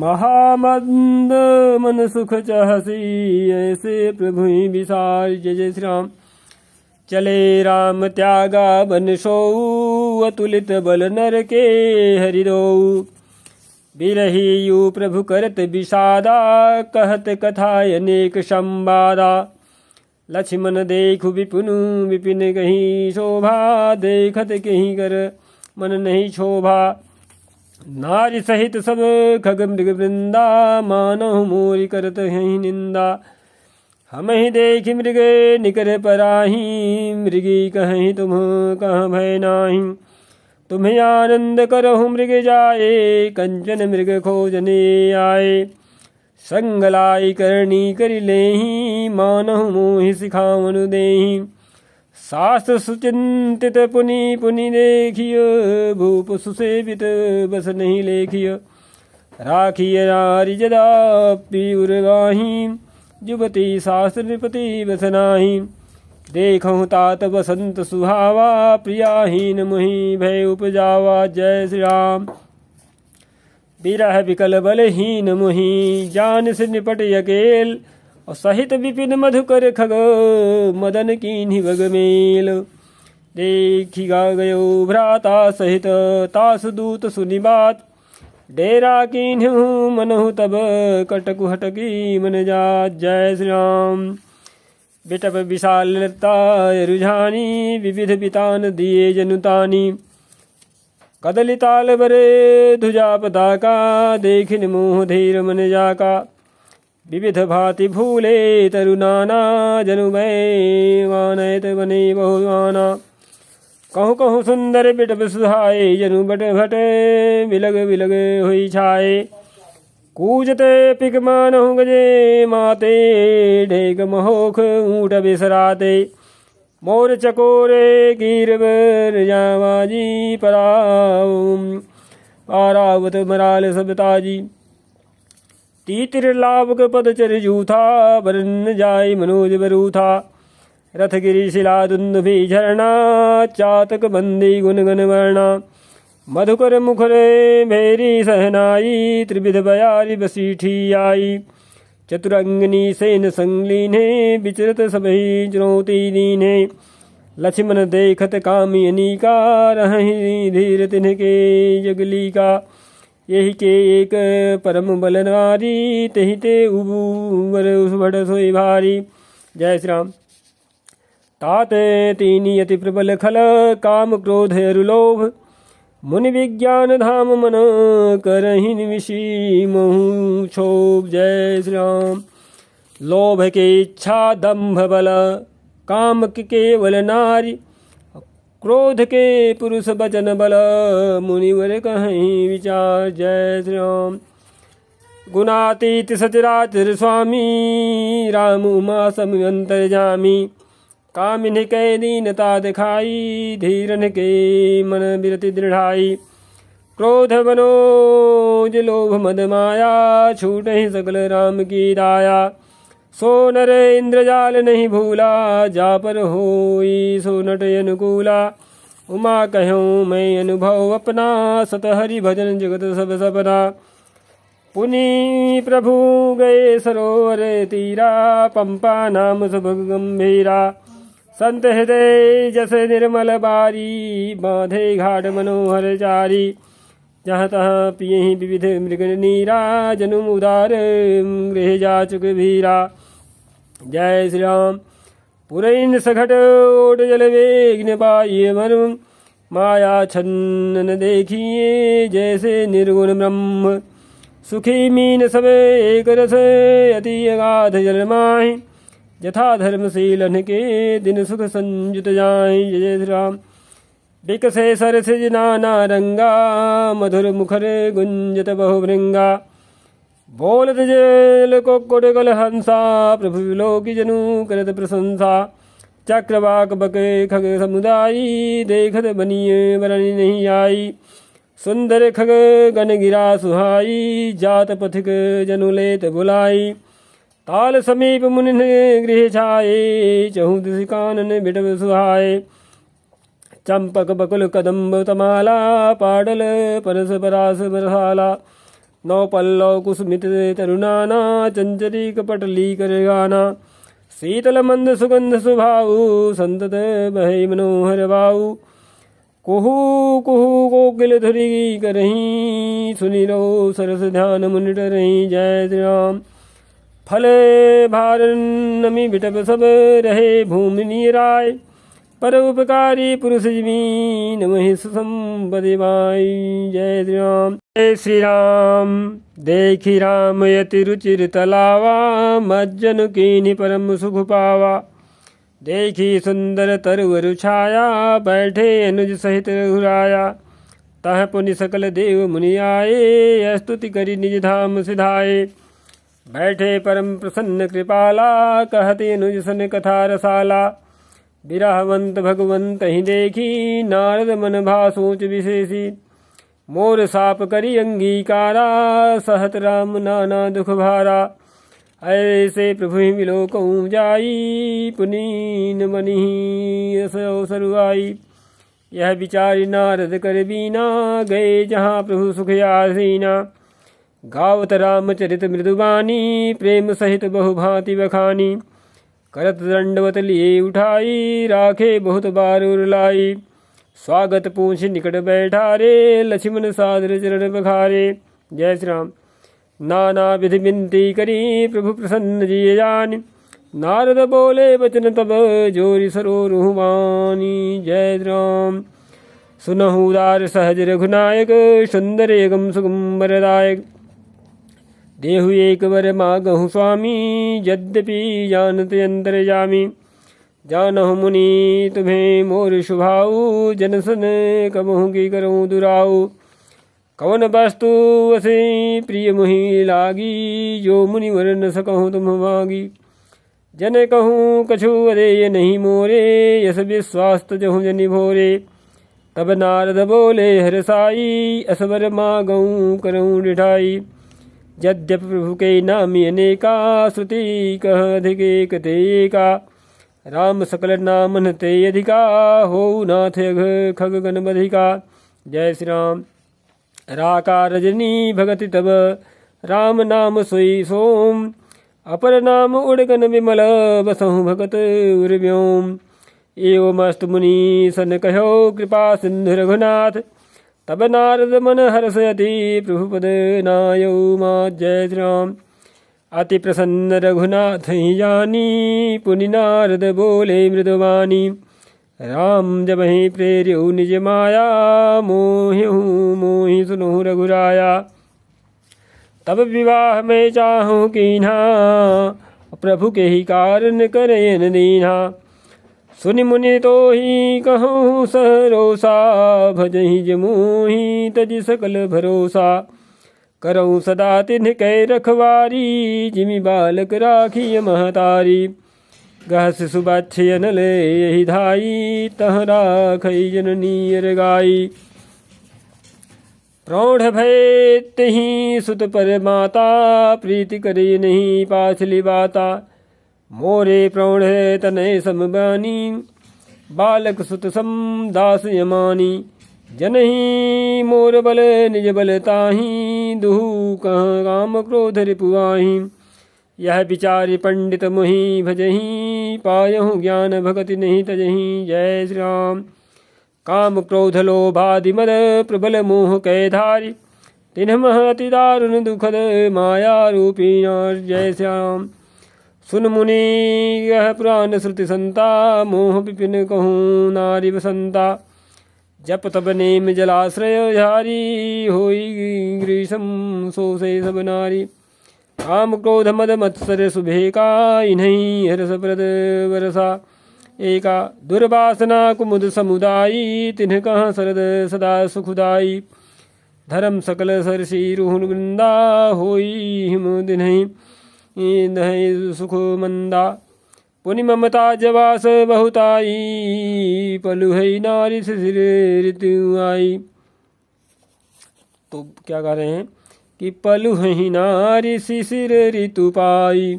महामंद मन सुख चहसी ऐसे प्रभु विसार। जय जय श्री राम। चले राम त्यागा बन सोऊ अतुलित बल नर के हरिदोऊ। बिरही यू प्रभु करत विषादा कहत कथा अनेक संवादा। लक्ष्मण देखु विपुनु विपिन कहीं शोभा। देखत कहीं कर मन नहीं शोभा। नारी सहित सब खग मृग वृंदा मानहु मोरी करत हैं निंदा। हम ही देख मृग निकर पराही मृगी कहीं तुम कहाँ भय नाही। तुम्हें आनंद करहु मृग जाए कंचन मृग खोजने आए। संगलाई करणी कर लेही मानहु मोहि सिखावनु देही। शास्त्र सुचिंतित पुनि पुनि देखिय भूप सुसेवित बस नहीं लेखिय। राखिय नारी जदापि उर्वाही युवती शास्त्र नृपति बस नाही। देखहु तात बसंत सुहावा प्रियाहीन मुहि भय उपजावा। जय श्री राम। बिरह विकल बलहीन मुहि जान से निपट अकेल। और सहित विपिन मधुकर खग मदन कीन्ही बग मेल। देखिगा गयो भ्राता सहित तास दूत सुनि बात। डेरा कीन्हु मनहु तब कटकु हटकी मन जात। जय श्री राम। बिटप विशालता रुझानी विविध बितान दिए जनुतानी। कदलिताल बरे ध्वजा पताका देखिन मोह धीर मन जाका। विविध भांति भूले तरुनाना जनु भय मानयत बने बहुआना। कहूँ कहूँ सुंदर बिटप सुहाए जनु बट भट बिलग बिलग हुई छाए। कूजते पिक मानहु गजे माते ढेक महोख ऊँट बिसराते। मोर चकोरे कीर बर जावाजी परावत मराल सब ताजी। तीतिर लाभक पद चर जूथा बरन जाय मनोज बरूथा। रथ गिरी शिला दुंदुभि झरना चातक बंदी गुन गन वर्णा। मधुकर मुखरे भेरी सहनाई त्रिविध बयारी बसीठी आई। चतुरंगनी सेन संगलीने विचरत सबही चुनौती दीने। लक्ष्मण देखत कामी अनीका रहि धीर तिनके जगली का। यही के एक परम बल नारी तही ते उबर उस भट सोई भारी। जय श्री राम। ताते तीनी अति प्रबल खल काम क्रोध अरुलोभ। मुनि विज्ञान धाम मन करहि निविषी महु क्षोभ। जय श्री राम। लोभ के इच्छा दंभ बल काम के केवल नारी। क्रोध के पुरुष बचन बल मुनिवर कहीं विचार। जय श्री राम। गुणातीत सचराचर स्वामी राम उमा सम अंतर्जामी। कामिन कै दीनता दिखाई धीरन के मन बिरति दृढ़ाई। क्रोध मनोज लोभ मद माया छूट ही सकल राम की दाया। सो नर इंद्रजाल नहीं भूला जा पर होई सो नट अनुकूला। उमा कहूँ मैं अनुभव अपना सत हरि भजन जगत सब सपना। पुनि प्रभु गए सरोवर तीरा पंपा नाम सब गंभीरा। संत हृदय जस निर्मल बारी, बांधे घाट मनोहर चारी। जहाँ तहाँ पियहि विविध मृग नीरा, जनुम उदार गृह जाचुक भीरा। जय श्री राम। पुरैन सखट ओट जल वेग पाइये मर्म, माया छन्न देखिए जैसे निर्गुण ब्रह्म। सुखी मीन सब एक रस, अति अगाध जल माहि। यथा धर्मशीलन के दिन सुख संयुत जाहि। जय श्री राम। विकसे सरसिज नाना रंगा, मधुर मुखर गुंजत बहुभृंगा। बोलत जल कुक्कुट गल हंसा, प्रभु विलोकी जनु करत प्रशंसा। चक्रवाक बके खग समुदायी, देखत बनिए बरनी नहीं आई। सुंदर खग गण गिरा सुहाई, जात पथिक जनु लेत बुलाई। ताल समीप मुनि गृह छाये, चहु दिश कानन बिटव सुहाए। चंपक बकुल कदम्ब तमाला, पाडल परस परास बरसाला। नौ पल्लव कुसुमित तरुणाना, चंचरी कपटली कर गाना। शीतल मंद सुगंध सुभाऊ, संतत बहे मनोहर बाऊ। कुहू कुहू कोकिल धुरी करहीं, सुनि लो सरस ध्यान मुनि डरहीं। जय श्री राम। फल भार नमी बिटप सब रहे, भूमि नीराय। पर उपकारी पुरुष जमीन, वही सुसंपदि माई। जय श्री राम। जय श्री राम। देखी राम यति रुचिर तलावा, मज्जन कीन्हि परम सुख पावा। देखी सुंदर तरवर छाया, बैठे अनुज सहित रघुराया। तह पुनि सकल देव मुनि आए, स्तुति करी निज धाम सिधाए। बैठे परम प्रसन्न कृपाला, कहते अनुज सन कथा रसाला। विरहवंत भगवंत ही देखी, नारद मन भा सोच विशेषी। मोर साप करी अंगीकारा, सहत राम नाना दुख भारा। ऐसे प्रभु विलोकऊँ जाई, पुनीन मनि यस अवसर आई। यह विचारी नारद कर बीना, गए जहाँ प्रभु सुख आसीना। गावत रामचरित मृदुबानी, प्रेम सहित बहुभांति बखानी। करत दंडवत लिए उठाई, राखे बहुत बार उरलाई। स्वागत पूछ निकट बैठारे, लक्ष्मण सादर चरण बखारे। जय श्री राम। नाना विधि विनती करी, प्रभु प्रसन्न जिय जानि। नारद बोले बचन तब, जोरि सरोरुह वाणी। जय श्री राम। सुनहु उदार सहज रघुनायक, सुंदर एगम सुगम वरदायक। देहु एक वर मागहु स्वामी, यद्यपि जानत अंतर्यामी। जानहु मुनि तुम्हें मोर शुभाऊ, जन सन कबहु की करऊँ दुराऊ। कवन वस्तु वसे प्रिय मुहि लागी, जो मुनि वर न सकहु तुम मागी। जन कहूँ कछु अदेय नहीं मोरे, यस विश्वास तजहु जनि भोरे। तब नारद बोले हरसाई, असवर मागऊँ करऊँ डिठाई। यद्यपि प्रभु के नामी अनेका, श्रुति कह अधिक एक ते एका। राम सकल नामन ते अधिका, हो नाथ अघ खग गण बधिका। जय श्री राम। राका रजनी भगति तब, राम नाम सोई सोम। अपर नाम उड़गन विमल, बसहु भगत उर्व्योम। एवमस्तु मुनि सन कहो, कृपा सिंधु रघुनाथ। तब नारद मन हर्षयति, प्रभु पद नायौ मात। जय श्री राम। अति प्रसन्न रघुनाथ ही जानी, पुनि नारद बोले मृदुवाणी। राम जब ही प्रेर्यु निज माया, मोहिहु मोहि सुनहु रघुराया। तब विवाह में चाहूँ कीन्हा, प्रभु के ही कारण करेन दीन्हा। सुनि मुनि तो ही कहूँ सरोसा, भजहि जमुहि तज सकल भरोसा। करऊँ सदा तिन्ह कै रखवारी, जिमि बालक राखिय महतारी। गह शिशु बच्चे अनल यही धाई, तह राखई जननी अरगाई। प्रौढ़ भय तहि सुत पर माता, प्रीति करे नहीं पाछली बाता। मोरे प्रौढ़ तनय समबानी, बालक सुत सम दास यमानी। जनहि मोर बल निज बल ताहि, दुहु कह काम क्रोध रिपुआहि। यह विचारि पंडित मोहि भजहि, पायहु ज्ञान भगति नहीं तजहि। जय श्री राम। काम क्रोध लोभादि मद प्रबल मोह कै धारी, तिन्ह मह अति दारुण दुखद माया रूपी नार। जय श्री राम। सुन मुनि यह पुराण श्रुति संता, मोह विपिन कहूँ नारी बसंता। जप तप नेम जलाश्रय झारी, होई ग्रीसम सो से सब नारी। काम क्रोध मद मत्सर सुभेका, इन्हीं हरस प्रद वरसा एका। दुर्वासना कुमुद समुदायी, तिन्ह कहाँ सरद सदा सुखदाई। धर्म सकल सरसी रुहुन वृंदा, होई हिम दिन्हि दहि सुख मंदा। पुनि ममता जवास बहुताई, पलु है नारी शिशिर ऋतु आई। तो क्या कह रहे हैं कि पलु है नारी शिशिर ऋतु पाई।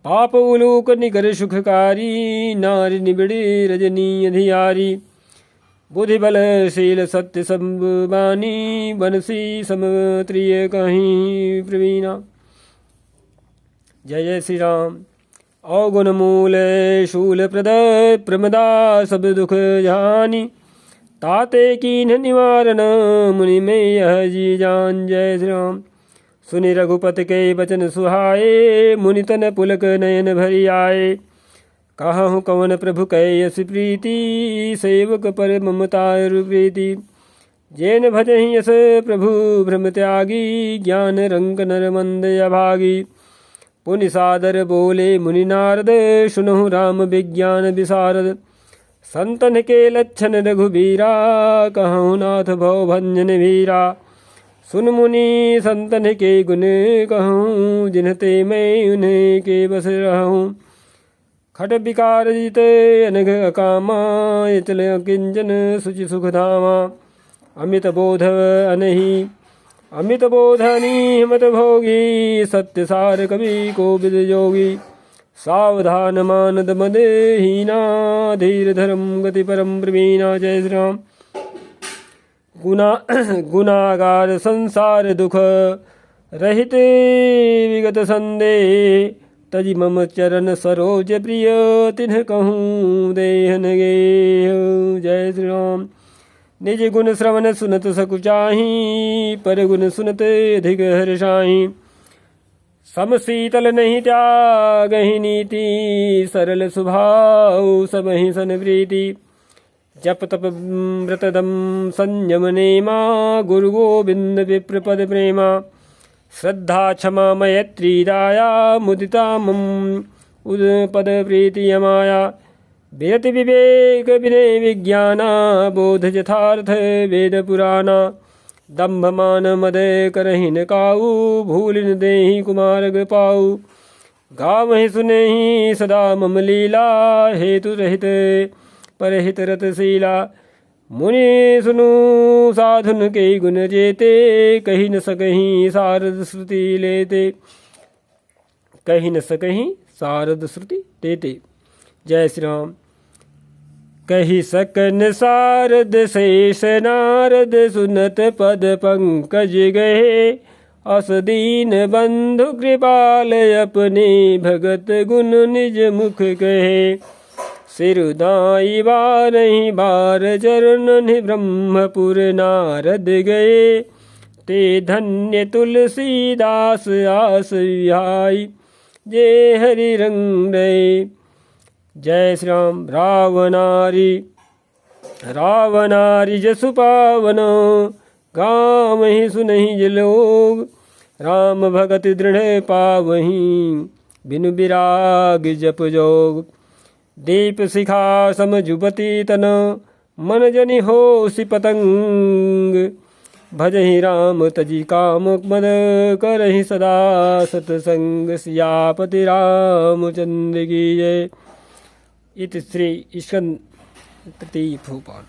पाप उलूक निकर सुखकारी, नारी निबिड़ी रजनी अधियारी। बुद्धि बल शील सत्य संबानी, बनसी समत्रिय कहीं प्रवीणा। जय जय श्री राम। अवगुण मूल शूल प्रद प्रमदा, सब दुख जानी। ताते कीन्ह निवारण, मुनि में यह जी जान। जय श्री राम। सुनि रघुपति के वचन सुहाए, मुनि तन पुलक नयन भरी आए। कहूँ कवन प्रभु कै यस प्रीति, सेवक पर ममता प्रीति। जैन भजहि यस प्रभु भ्रम त्यागी, ज्ञान रंग नर मंद अभागी। पुनि सादर बोले मुनि नारद, सुनहु राम विज्ञान विशारद। संतन के लक्षण रघुबीरा, कहूँ नाथ भव भंजन वीरा। सुन मुनि संतन के गुण कहूँ, जिनते मैं उन्हें के बस रहूँ। खट विकार जित अनघ अकामा, चल किंचन सुचि सुख धामा। अमित बोध अनहि अमित बोधनी हिमत भोगी, सत्य सार कवि कोविद जोगी। सावधान मानद मद हीना, धीर धर्म गति परम प्रवीणा। जय श्री राम। गुनागार संसार दुख रहित विगत संदेह, तजि मम चरण सरोज प्रिय, तिन्ह कहूँ देहन गे। जय श्री राम। निज गुण श्रवण सुनत सकुचाही, पर गुण सुनत अधिक हर्षाही। समशीतल नहीं त्यागहि नीति, सरल स्वभाव सबहि सन प्रीति। जप तप व्रत दम संयम नेमा, गुरु गोविंद विप्र पद प्रेमा। श्रद्धा क्षमा मैत्री दाया, मुदिता मम उद पद प्रीति अमाया। विरति विवेक विनय विज्ञाना, बोध यथार्थ वेद पुराना। दम्भ मान मद करहिन काऊ, भूलिन देहि कुमार्ग पाऊ। गावहि सुनेहि सदा मम लीला, हेतु रहित परहित रतशीला। मुनि सुनु साधुन के गुण जेते, कही न सकहीं सारद श्रुति लेते। कही न सकहीं सारद श्रुति देते। जय श्री राम। कही सकन सारद शेष नारद, सुनत पद पंकज गए। अस दीन बंधु कृपाल, अपने भगत गुण निज मुख कहे। सिरुदाई बारहि बार चरण, ब्रह्मपुर नारद गए। ते धन्य तुलसीदास आस विहाई, जे हरि रंग रहे। जय श्री राम। रावणारी जसु पावन, गावहि सुनहि जे लोग। राम भगति दृढ़ पावहि, बिनु विराग जप जोग। दीप शिखा सम जुबती तन, मन जनि होसि पतंग। भजहि राम तजि काम मद, करहि सदा सतसंग। सियापति रामचंद्र की जय। इति श्री स्कंद तृतीय भूपाल।